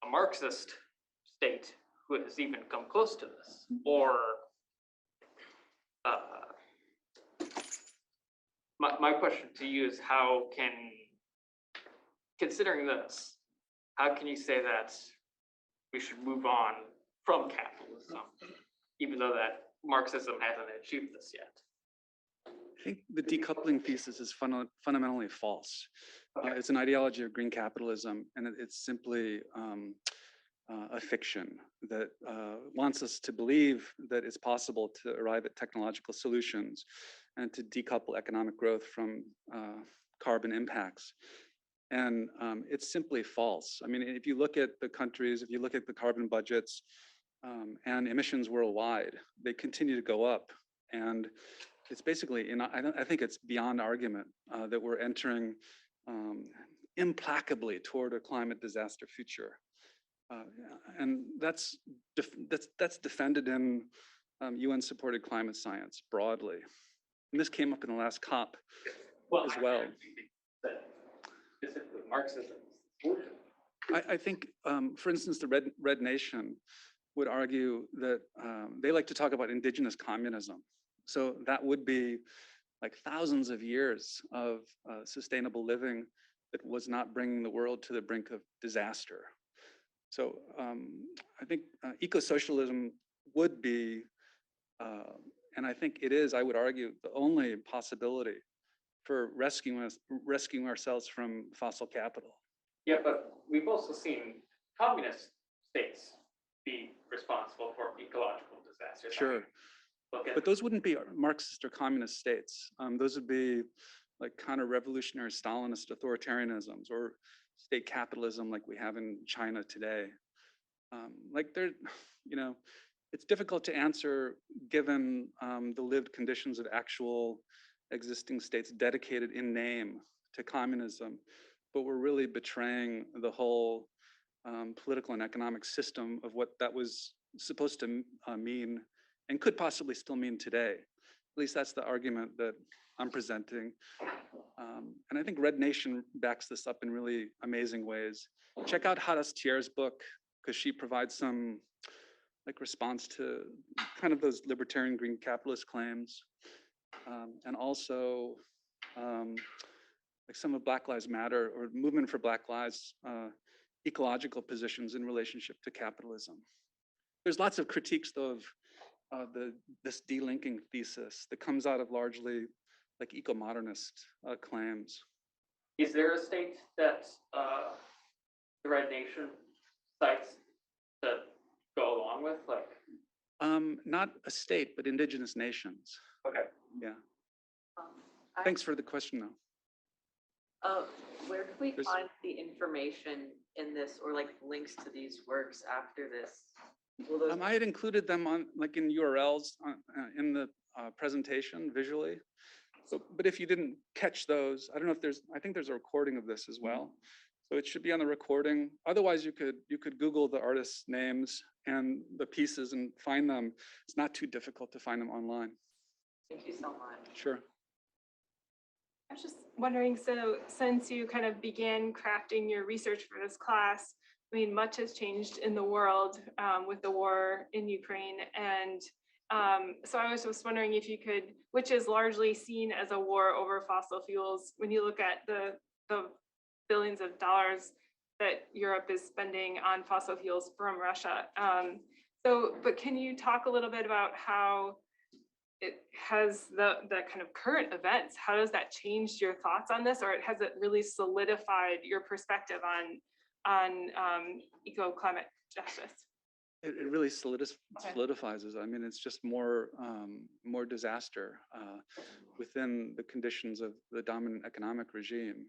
a Marxist state who has even come close to this, or my question to you is, how can, considering this, how can you say that we should move on from capitalism, even though that Marxism hasn't achieved this yet? I think the decoupling thesis is fundamentally false. It's an ideology of green capitalism, and it's simply a fiction that wants us to believe that it's possible to arrive at technological solutions and to decouple economic growth from carbon impacts. And it's simply false. I mean, if you look at the countries, if you look at the carbon budgets and emissions worldwide, they continue to go up. And it's basically, I think it's beyond argument that we're entering implacably toward a climate disaster future. And that's defended in UN-supported climate science broadly. And this came up in the last COP as well. That specifically Marxism. I think, for instance, the Red Nation would argue that they like to talk about indigenous communism. So that would be like thousands of years of sustainable living that was not bringing the world to the brink of disaster. So I think eco-socialism would be, and I think it is, I would argue, the only possibility for rescuing ourselves from fossil capital. Yeah, but we've also seen communist states be responsible for ecological disasters. I Sure. mean, look at But those wouldn't be Marxist or communist states. Those would be like counter-revolutionary Stalinist authoritarianisms or state capitalism like we have in China today. Like they're, you know, it's difficult to answer given the lived conditions of actual existing states dedicated in name to communism, but we're really betraying the whole political and economic system of what that was supposed to mean and could possibly still mean today. At least that's the argument that I'm presenting. And I think Red Nation backs this up in really amazing ways. Check out Hadas Tier's book, because she provides some like response to kind of those libertarian green capitalist claims. And also like some of Black Lives Matter or Movement for Black Lives ecological positions in relationship to capitalism. There's lots of critiques though of this delinking thesis that comes out of largely like eco-modernist claims. Is there a state that the Red Nation cites that go along with, like? Not a state, but indigenous nations. Okay. Yeah. I- Thanks for the question, though. Where can we There's- find the information in this or like links to these works after this? Will those I had included them on like in URLs in the presentation visually. So, but if you didn't catch those, I don't know if I think there's a recording of this as well. So it should be on the recording. Otherwise, you could Google the artists' names and the pieces and find them. It's not too difficult to find them online. Thank you so much. Sure. I was just wondering, so since you kind of began crafting your research for this class, I mean, much has changed in the world with the war in Ukraine. And so I was just wondering if you could, which is largely seen as a war over fossil fuels, when you look at the billions of dollars that Europe is spending on fossil fuels from Russia. But can you talk a little bit about how it has the kind of current events, how does that change your thoughts on this, or has it really solidified your perspective on eco-climate justice? It really solidifies it. I mean, it's just more disaster within the conditions of the dominant economic regime.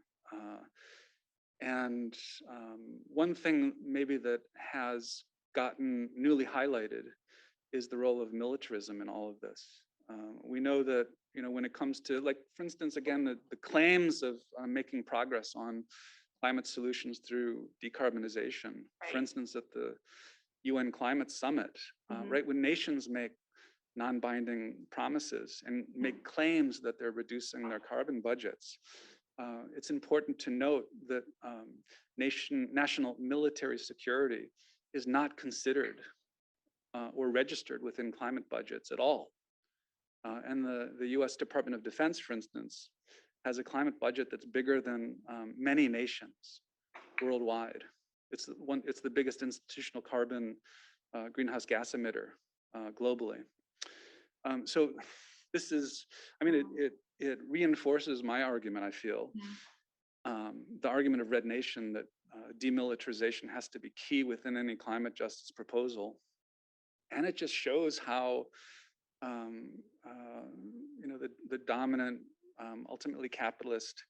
And one thing maybe that has gotten newly highlighted is the role of militarism in all of this. We know that, you know, when it comes to, like, for instance, again, the claims of making progress on climate solutions through decarbonization, for Right. instance, at the UN Climate Summit, right? When nations make non-binding promises and make claims that they're reducing their carbon budgets, it's important to note that national military security is not considered or registered within climate budgets at all. And the US Department of Defense, for instance, has a climate budget that's bigger than many nations worldwide. It's the biggest institutional carbon greenhouse gas emitter globally. So this is, I mean, it reinforces my argument, I feel. The argument of Red Nation that demilitarization has to be key within any climate justice proposal. And it just shows how you know, the dominant, ultimately capitalist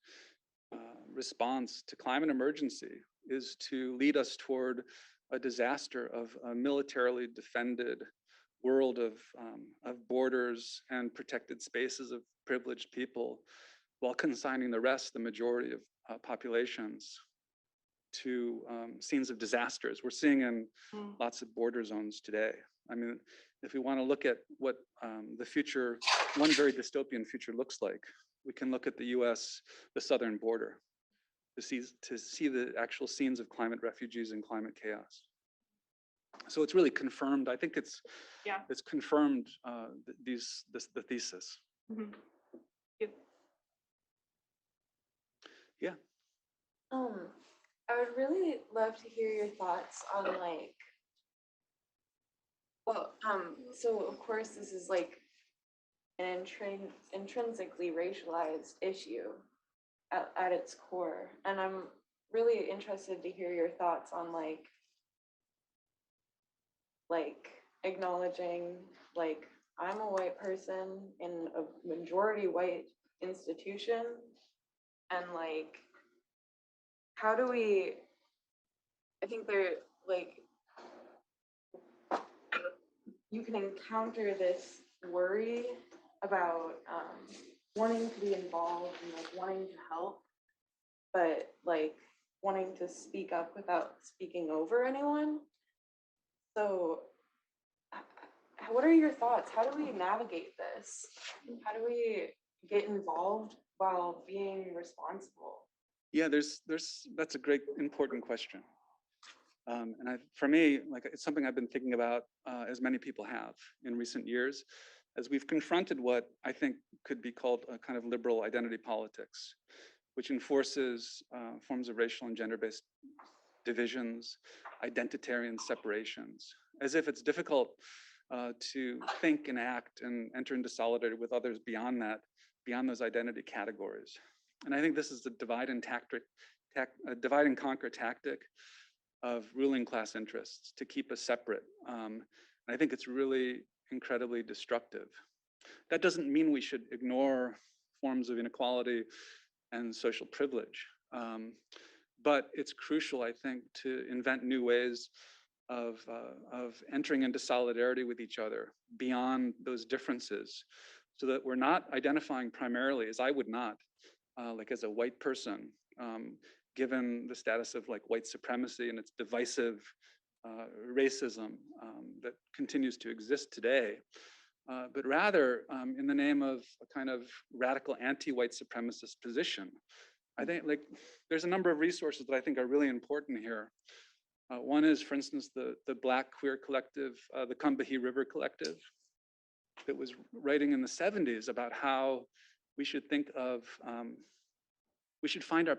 response to climate emergency is to lead us toward a disaster of a militarily defended world of borders and protected spaces of privileged people, while consigning the rest, the majority of populations, to scenes of disasters. We're seeing in lots of border zones today. I mean, if we want to look at what the future, one very dystopian future looks like, we can look at the US, the southern border, to see the actual scenes of climate refugees and climate chaos. So it's really confirmed. I think it's confirmed the thesis. Mhm. Yeah. I would really love to hear your thoughts on like, well, so of course this is like an intrinsically racialized issue at its core. And I'm really interested to hear your thoughts on like acknowledging like I'm a white person in a majority white institution, and like how do we, I think there like you can encounter this worry about wanting to be involved and like wanting to help, but like wanting to speak up without speaking over anyone. So what are your thoughts? How do we navigate this? How do we get involved while being responsible? Yeah, that's a great, important question. And for me, like it's something I've been thinking about, as many people have in recent years, as we've confronted what I think could be called a kind of liberal identity politics, which enforces forms of racial and gender-based divisions, identitarian separations, as if it's difficult to think and act and enter into solidarity with others beyond that, beyond those identity categories. And I think this is a divide and conquer tactic of ruling class interests to keep us separate. And I think it's really incredibly destructive. That doesn't mean we should ignore forms of inequality and social privilege. But it's crucial, I think, to invent new ways of entering into solidarity with each other beyond those differences, so that we're not identifying primarily, as I would not, like as a white person, given the status of like white supremacy and its divisive racism that continues to exist today, but rather in the name of a kind of radical anti-white supremacist position. I think like there's a number of resources that I think are really important here. One is, for instance, the Black queer collective, the Combahee River Collective, that was writing in the 70s about how we should think of, we should find our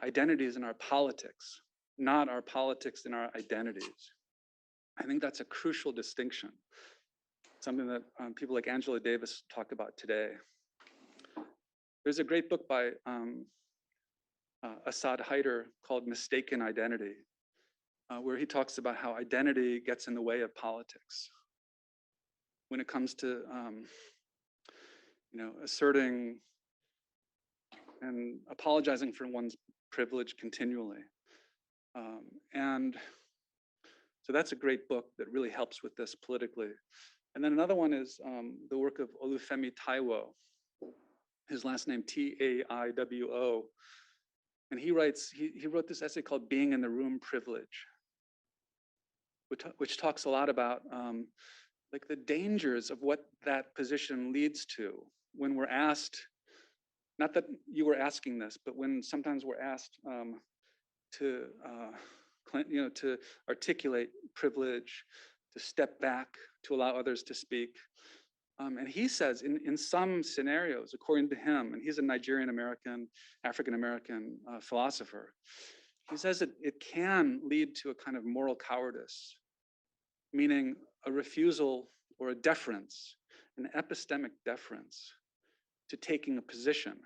identities in our politics, not our politics in our identities. I think that's a crucial distinction, something that people like Angela Davis talk about today. There's a great book by Assad Haider called Mistaken Identity, where he talks about how identity gets in the way of politics when it comes to asserting and apologizing for one's privilege continually. And so that's a great book that really helps with this politically. And then another one is the work of Olufemi Taiwo, his last name Taiwo. And he wrote this essay called Being in the Room Privilege, which talks a lot about like the dangers of what that position leads to when we're asked, not that you were asking this, but when sometimes we're asked to articulate privilege, to step back, to allow others to speak. And he says in some scenarios, according to him, and he's a Nigerian American, African American philosopher, he says that it can lead to a kind of moral cowardice, meaning a refusal or a deference, an epistemic deference to taking a position.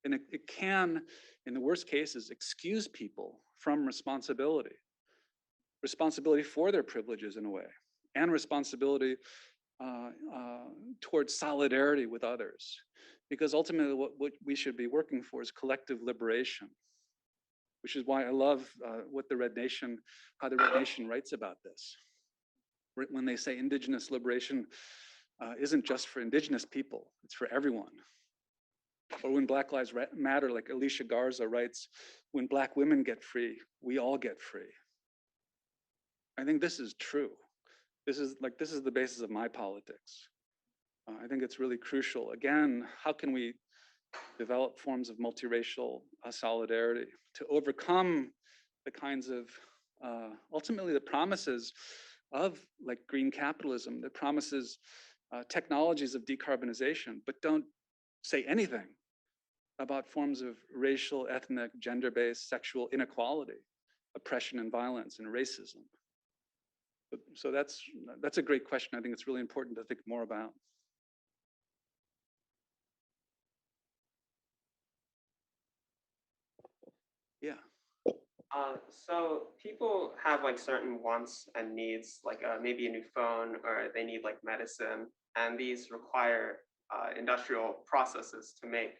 And it can, in the worst cases, excuse people from responsibility for their privileges in a way, and responsibility towards solidarity with others. Because ultimately what we should be working for is collective liberation, which is why I love how the Red Nation writes about this. when they say indigenous liberation isn't just for indigenous people, it's for everyone. Or when Black Lives Matter, like Alicia Garza writes, when Black women get free, we all get free. I think this is true. This is the basis of my politics. I think it's really crucial. Again, how can we develop forms of multiracial solidarity to overcome the kinds of, ultimately the promises of like green capitalism, that promises technologies of decarbonization, but don't say anything about forms of racial, ethnic, gender-based sexual inequality, oppression and violence and racism. So that's a great question. I think it's really important to think more about. Yeah. So people have like certain wants and needs, like maybe a new phone, or they need like medicine, and these require industrial processes to make.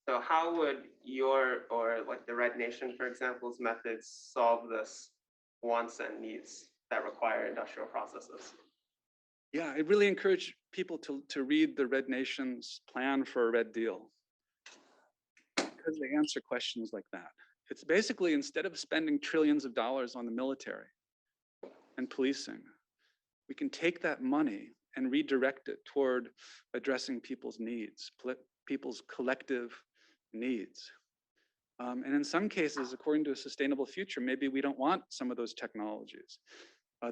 So how would your, or like the Red Nation, for example's methods solve this wants and needs that require industrial processes? Yeah, I really encourage people to read the Red Nation's plan for a Red Deal, because they answer questions like that. It's basically, instead of spending trillions of dollars on the military and policing, we can take that money and redirect it toward addressing people's needs, people's collective needs. And in some cases, according to a sustainable future, maybe we don't want some of those technologies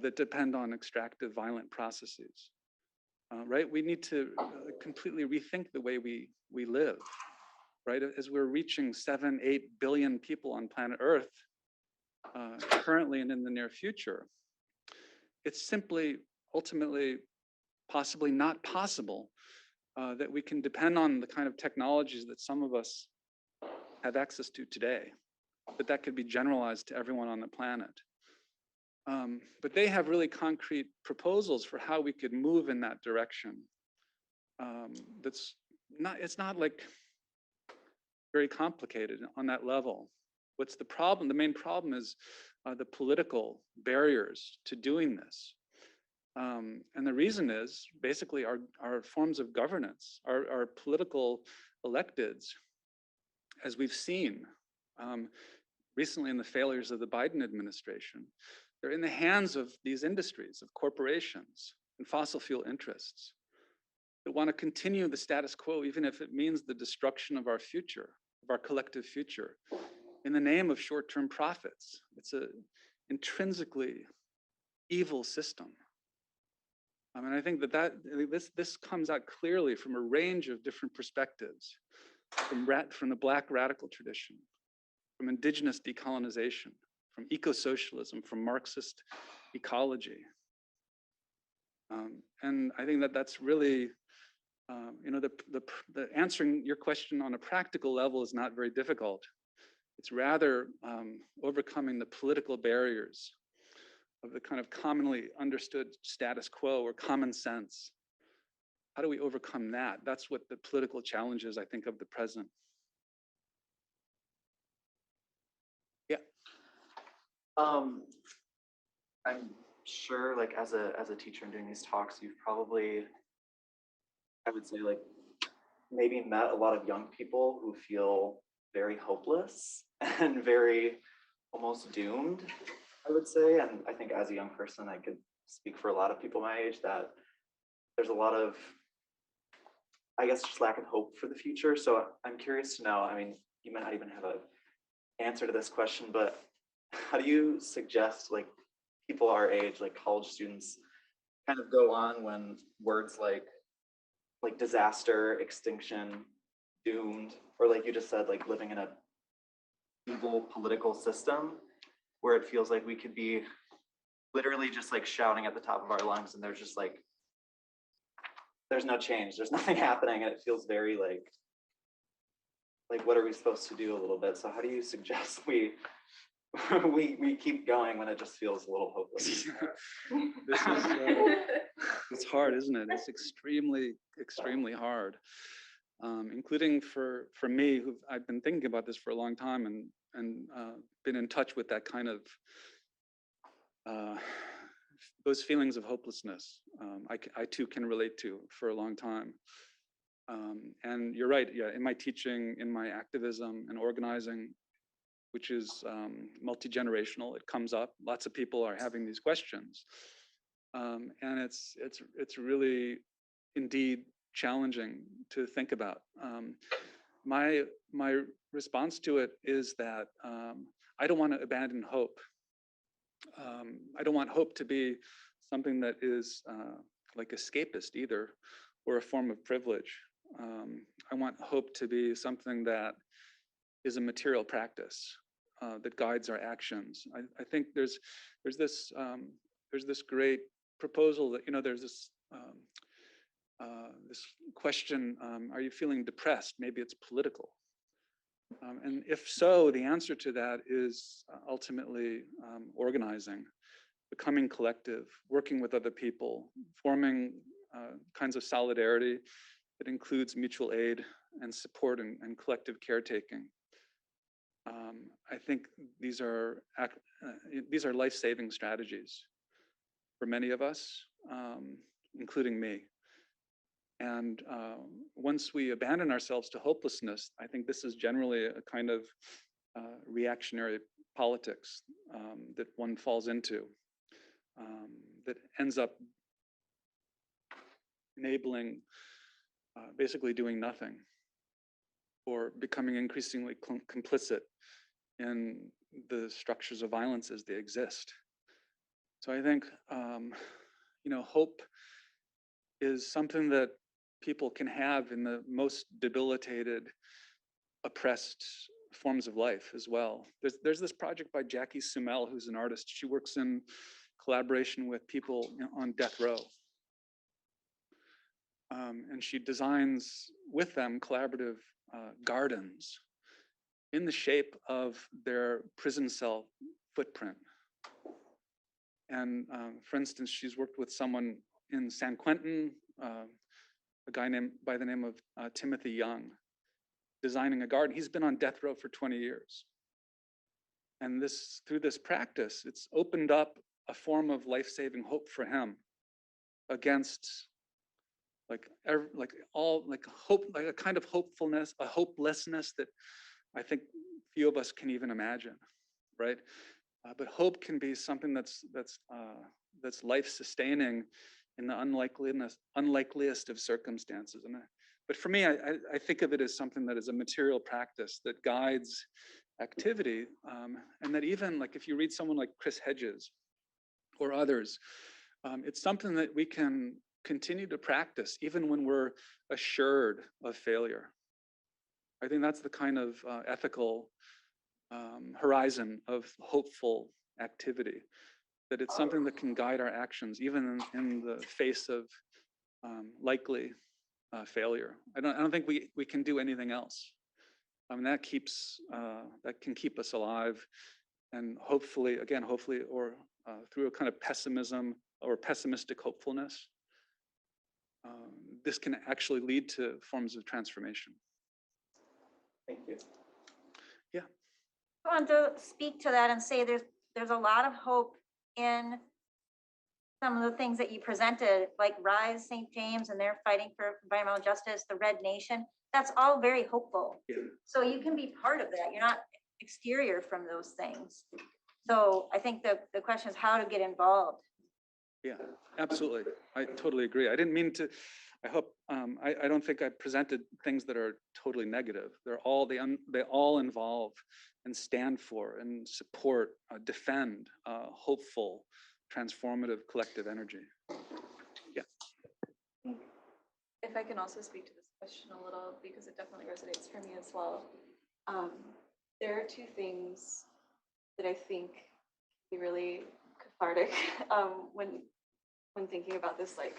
that depend on extractive violent processes, right? We need to completely rethink the way we live, right? As we're reaching 7-8 billion people on planet Earth currently and in the near future, it's simply, ultimately, possibly not possible that we can depend on the kind of technologies that some of us have access to today, that could be generalized to everyone on the planet. But they have really concrete proposals for how we could move in that direction. It's not like very complicated on that level. What's the problem? The main problem is the political barriers to doing this. And the reason is basically our forms of governance, our political electeds, as we've seen recently in the failures of the Biden administration. They're in the hands of these industries, of corporations and fossil fuel interests that want to continue the status quo, even if it means the destruction of our future, of our collective future, in the name of short-term profits. It's an intrinsically evil system. And I think this comes out clearly from a range of different perspectives, from the Black radical tradition, from indigenous decolonization, from eco-socialism, from Marxist ecology. And I think that's really, the answering your question on a practical level is not very difficult. It's rather overcoming the political barriers of the kind of commonly understood status quo or common sense. How do we overcome that? That's what the political challenge is, I think, of the present. Yeah. I'm sure, like as a teacher and doing these talks, you've probably, I would say, like maybe met a lot of young people who feel very hopeless and very almost doomed, I would say. And I think as a young person, I could speak for a lot of people my age that there's a lot of, I guess, just lack of hope for the future. So I'm curious to know, I mean, you might not even have an answer to this question, but how do you suggest like people our age, like college students, kind of go on when words like disaster, extinction, doomed, or like you just said, like living in a evil political system where it feels like we could be literally just like shouting at the top of our lungs and there's just like, there's no change, there's nothing happening, and it feels very like what are we supposed to do a little bit? So how do you suggest we keep going when it just feels a little hopeless? This is it's hard, isn't it? It's extremely, extremely hard, including for me, who I've been thinking about this for a long time and been in touch with that kind of those feelings of hopelessness, I too can relate to for a long time. And you're right, yeah, in my teaching, in my activism and organizing, which is multi-generational, it comes up. Lots of people are having these questions. And it's really indeed challenging to think about. My response to it is that I don't want to abandon hope. I don't want hope to be something that is like escapist either, or a form of privilege. I want hope to be something that is a material practice that guides our actions. I think there's this great proposal that, you know, there's this this question: are you feeling depressed? Maybe it's political. And if so, the answer to that is ultimately organizing, becoming collective, working with other people, forming kinds of solidarity that includes mutual aid and support and collective caretaking. I think these are life-saving strategies for many of us, including me. And once we abandon ourselves to hopelessness, I think this is generally a kind of reactionary politics that one falls into, that ends up enabling basically doing nothing, or becoming increasingly complicit in the structures of violence as they exist. So I think, you know, hope is something that people can have in the most debilitated, oppressed forms of life as well. There's this project by Jackie Sumel, who's an artist. She works in collaboration with people, you know, on death row. And she designs with them collaborative gardens in the shape of their prison cell footprint. And for instance, she's worked with someone in San Quentin, a guy named by the name of Timothy Young, designing a garden. He's been on death row for 20 years. And through this practice, it's opened up a form of life-saving hope for him against hope, like a kind of hopefulness, a hopelessness that I think few of us can even imagine, right? But hope can be something that's life-sustaining in the unlikeliest of circumstances. But for me, I think of it as something that is a material practice that guides activity, and that even like if you read someone like Chris Hedges or others, it's something that we can continue to practice even when we're assured of failure. I think that's the kind of ethical horizon of hopeful activity, that it's something that can guide our actions even in the face of likely failure. I don't think we can do anything else. I mean, that can keep us alive, and hopefully, or through a kind of pessimism or pessimistic hopefulness, this can actually lead to forms of transformation. Thank you. Yeah. I want to speak to that and say there's a lot of hope in some of the things that you presented, like Rise St. James, and they're fighting for environmental justice, the Red Nation. That's all very hopeful. Yeah. So you can be part of that. You're not exterior from those things. So I think the question is how to get involved. Yeah, absolutely. I totally agree. I didn't mean to. I hope I don't think I presented things that are totally negative. They all involve and stand for and support, defend hopeful, transformative collective energy. Yeah. If I can also speak to this question a little, because it definitely resonates for me as well. There are two things that I think can be really cathartic when thinking about this, like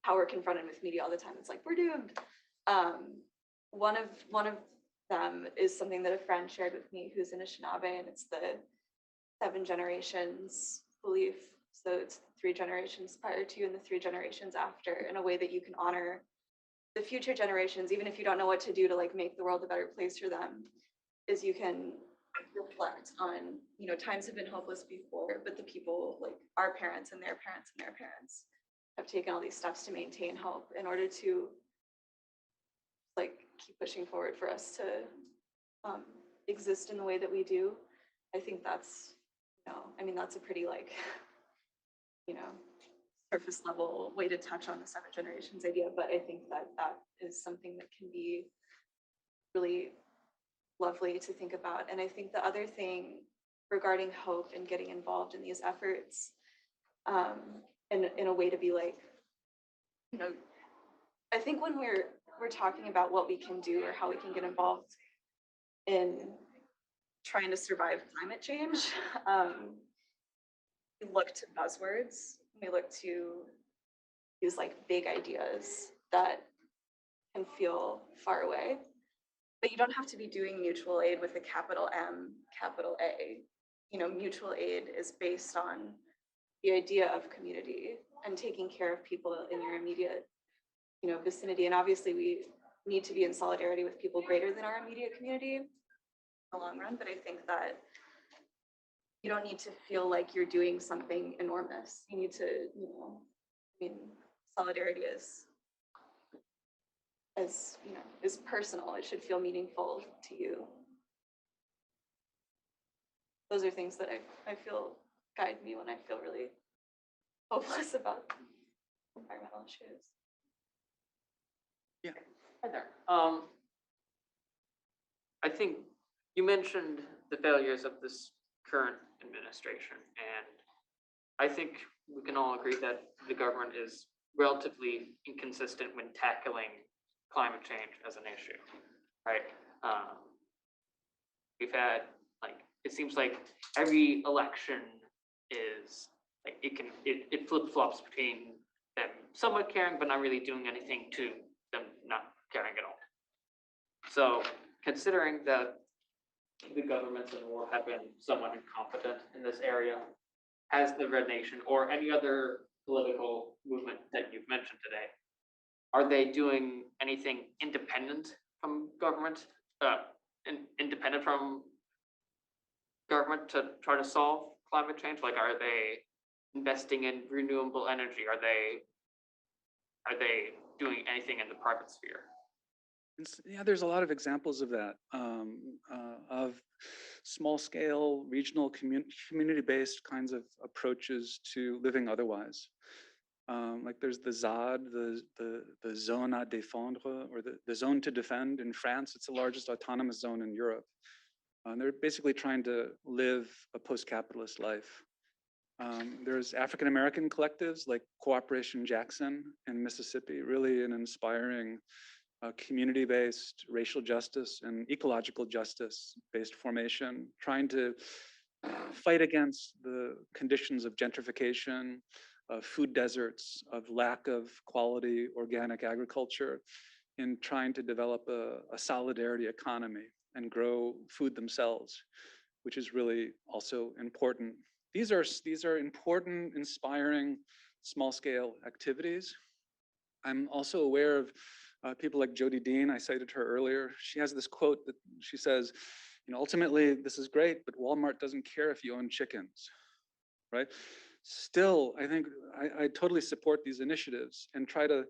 how we're confronted with media all the time. It's like we're doomed. One of them is something that a friend shared with me who's in Anishinaabe, and it's the 7 generations belief. So it's 3 generations prior to and the 3 generations after, in a way that you can honor the future generations, even if you don't know what to do to like make the world a better place for them, is you can reflect on, times have been hopeless before, but the people, like our parents and their parents and their parents, have taken all these steps to maintain hope in order to like keep pushing forward for us to exist in the way that we do. I think that's, that's a pretty like, surface level way to touch on the seven generations idea, but I think that that is something that can be really lovely to think about. And I think the other thing regarding hope and getting involved in these efforts, in a way to be like, I think when we're talking about what we can do or how we can get involved in trying to survive climate change, we look to buzzwords. We look to use like big ideas that can feel far away. But you don't have to be doing mutual aid with a capital M, capital A. Mutual aid is based on the idea of community and taking care of people in your immediate, vicinity. And obviously we need to be in solidarity with people greater than our immediate community in the long run. But I think that you don't need to feel like you're doing something enormous. You need to, solidarity is personal. It should feel meaningful to you. Those are things that I feel guide me when I feel really hopeless about environmental issues. Yeah. Hi there. I think you mentioned the failures of this current administration, and I think we can all agree that the government is relatively inconsistent when tackling climate change as an issue, right? We've had it seems like every election is like it flip-flops between them somewhat caring but not really doing anything to them not caring at all. So considering that the governments in war have been somewhat incompetent in this area, has the Red Nation or any other political movement that you've mentioned today, are they doing anything independent from government, independent from government to try to solve climate change? Like, are they investing in renewable energy? Are they doing anything in the private sphere? Yeah, there's a lot of examples of that, of small-scale, regional, community-based kinds of approaches to living otherwise. Like there's the ZAD, the Zone à défendre, or the Zone to Defend in France. It's the largest autonomous zone in Europe. And they're basically trying to live a post-capitalist life. There's African-American collectives like Cooperation Jackson in Mississippi, really an inspiring community-based racial justice and ecological justice-based formation, trying to fight against the conditions of gentrification, of food deserts, of lack of quality organic agriculture, in trying to develop a solidarity economy and grow food themselves, which is really also important. These are important, inspiring, small-scale activities. I'm also aware of people like Jody Dean. I cited her earlier. She has this quote that she says, ultimately, this is great, but Walmart doesn't care if you own chickens, right? Still, I think I totally support these initiatives and try to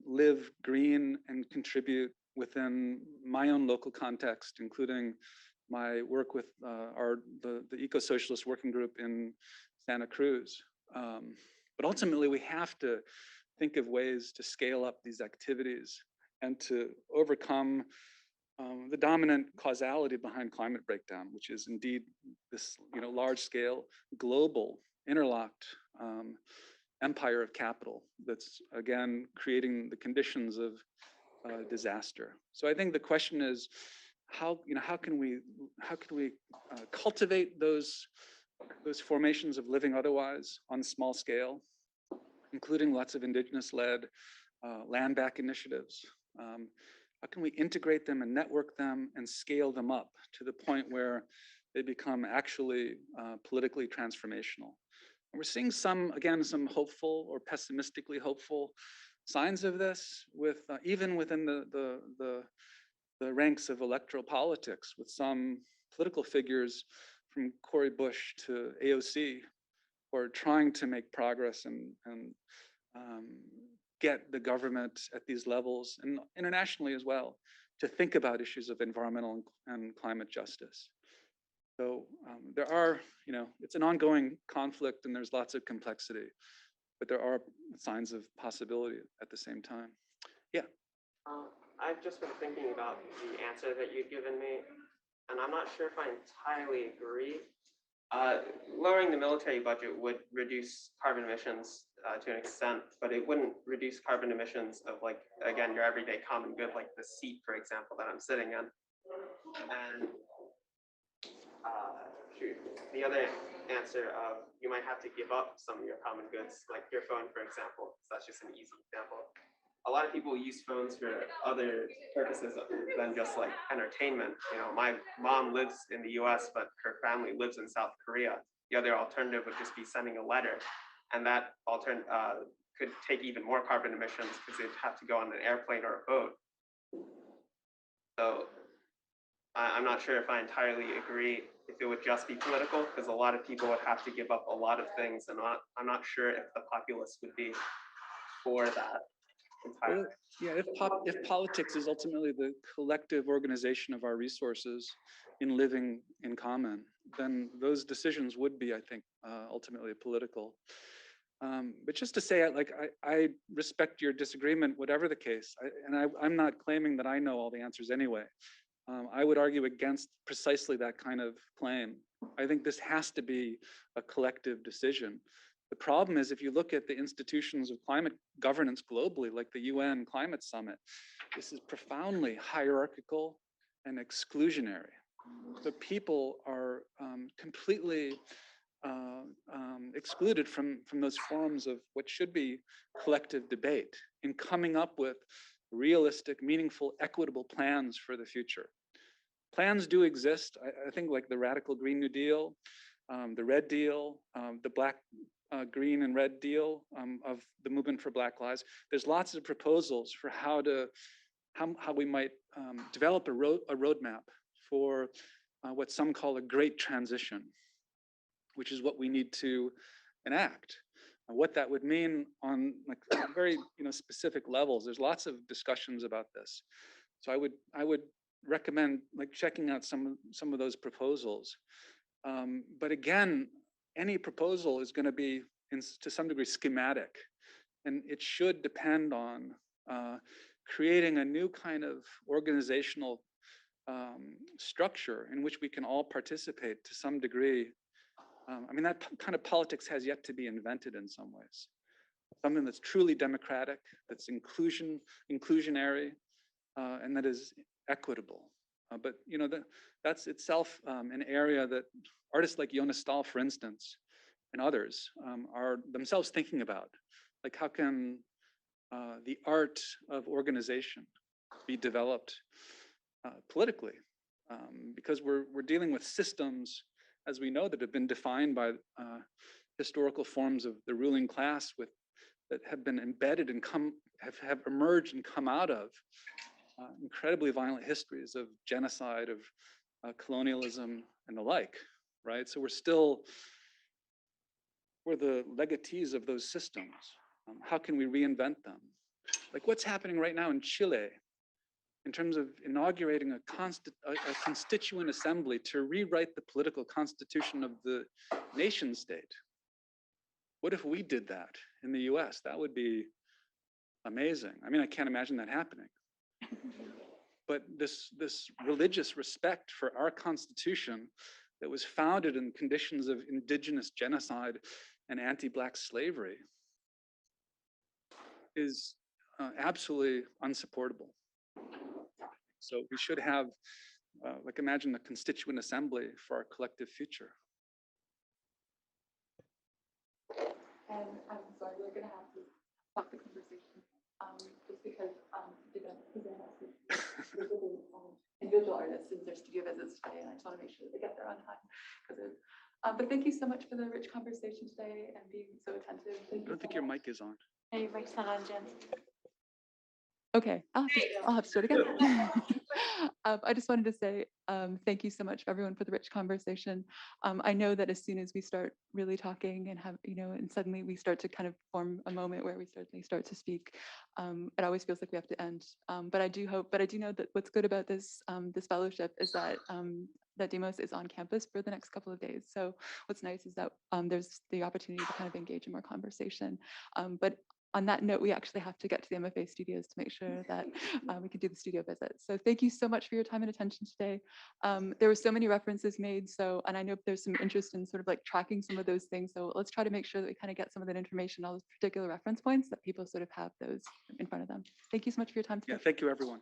live green and contribute within my own local context, including my work with the Eco-Socialist Working Group in Santa Cruz. But ultimately, we have to think of ways to scale up these activities and to overcome the dominant causality behind climate breakdown, which is indeed this large-scale, global, interlocked empire of capital that's again creating the conditions of disaster. So I think the question is, how can we cultivate those formations of living otherwise on a small scale, including lots of indigenous-led land back initiatives. How can we integrate them and network them and scale them up to the point where they become actually politically transformational? And we're seeing some hopeful or pessimistically hopeful signs of this, even within the ranks of electoral politics, with some political figures from Cory Bush to AOC who are trying to make progress and get the government at these levels and internationally as well to think about issues of environmental and climate justice. So there are, it's an ongoing conflict and there's lots of complexity, but there are signs of possibility at the same time. Yeah. I've just been thinking about the answer that you've given me, and I'm not sure if I entirely agree. Lowering the military budget would reduce carbon emissions to an extent, but it wouldn't reduce carbon emissions of, like, again, your everyday common good, like the seat, for example, that I'm sitting in. And the other answer of you might have to give up some of your common goods, like your phone, for example. So that's just an easy example. A lot of people use phones for other purposes than just like entertainment. My mom lives in the US, but her family lives in South Korea. The other alternative would just be sending a letter. And that alternative could take even more carbon emissions because they'd have to go on an airplane or a boat. So I'm not sure if I entirely agree if it would just be political, because a lot of people would have to give up a lot of things, and I'm not sure if the populace would be for that entirely. Yeah, if politics is ultimately the collective organization of our resources in living in common, then those decisions would be, I think, ultimately political. But just to say, I respect your disagreement, whatever the case, I'm not claiming that I know all the answers anyway. I would argue against precisely that kind of claim. I think this has to be a collective decision. The problem is if you look at the institutions of climate governance globally, like the UN Climate Summit, this is profoundly hierarchical and exclusionary. The people are completely excluded from those forms of what should be collective debate in coming up with realistic, meaningful, equitable plans for the future. Plans do exist. I think like the Radical Green New Deal, the Red Deal, the Black, Green and Red Deal of the Movement for Black Lives. There's lots of proposals for how we might develop a roadmap for what some call a great transition, which is what we need to enact. What that would mean on like very specific levels. There's lots of discussions about this. So I would recommend like checking out some of those proposals. But again, any proposal is going to be to some degree schematic, and it should depend on creating a new kind of organizational structure in which we can all participate to some degree. I mean, that kind of politics has yet to be invented in some ways. Something that's truly democratic, that's inclusionary, and that is equitable. But that's itself an area that artists like Jonas Stahl, for instance, and others are themselves thinking about. Like, how can the art of organization be developed politically? Because we're dealing with systems, as we know, that have been defined by historical forms of the ruling class that have been embedded and have emerged and come out of incredibly violent histories of genocide, of colonialism, and the like, right? So we're the legatees of those systems. How can we reinvent them? Like what's happening right now in Chile in terms of inaugurating a constituent assembly to rewrite the political constitution of the nation state. What if we did that in the US? That would be amazing. I mean, I can't imagine that happening. But this religious respect for our constitution that was founded in conditions of indigenous genocide and anti-Black slavery is absolutely unsupportable. So we should have, like, imagine a constituent assembly for our collective future. And I'm sorry, we're going to have to stop the conversation just because individual artists in their studio visits today, and I just want to make sure they get there on time. But thank you so much for the rich conversation today and being so attentive. I don't think your mic is on. Yeah, your mic's not on, Jen. Okay, I'll have to start again. I just wanted to say thank you so much, everyone, for the rich conversation. I know that as soon as we start really talking and have, and suddenly we start to kind of form a moment where we suddenly start to speak, it always feels like we have to end. But I do know that what's good about this this fellowship is that that Demos is on campus for the next couple of days. So what's nice is that there's the opportunity to kind of engage in more conversation. But on that note, we actually have to get to the MFA studios to make sure that we can do the studio visit. So thank you so much for your time and attention today. There were so many references made, and I know there's some interest in sort of like tracking some of those things. So let's try to make sure that we kind of get some of that information, all those particular reference points, that people sort of have those in front of them. Thank you so much for your time today. Yeah, thank you, everyone.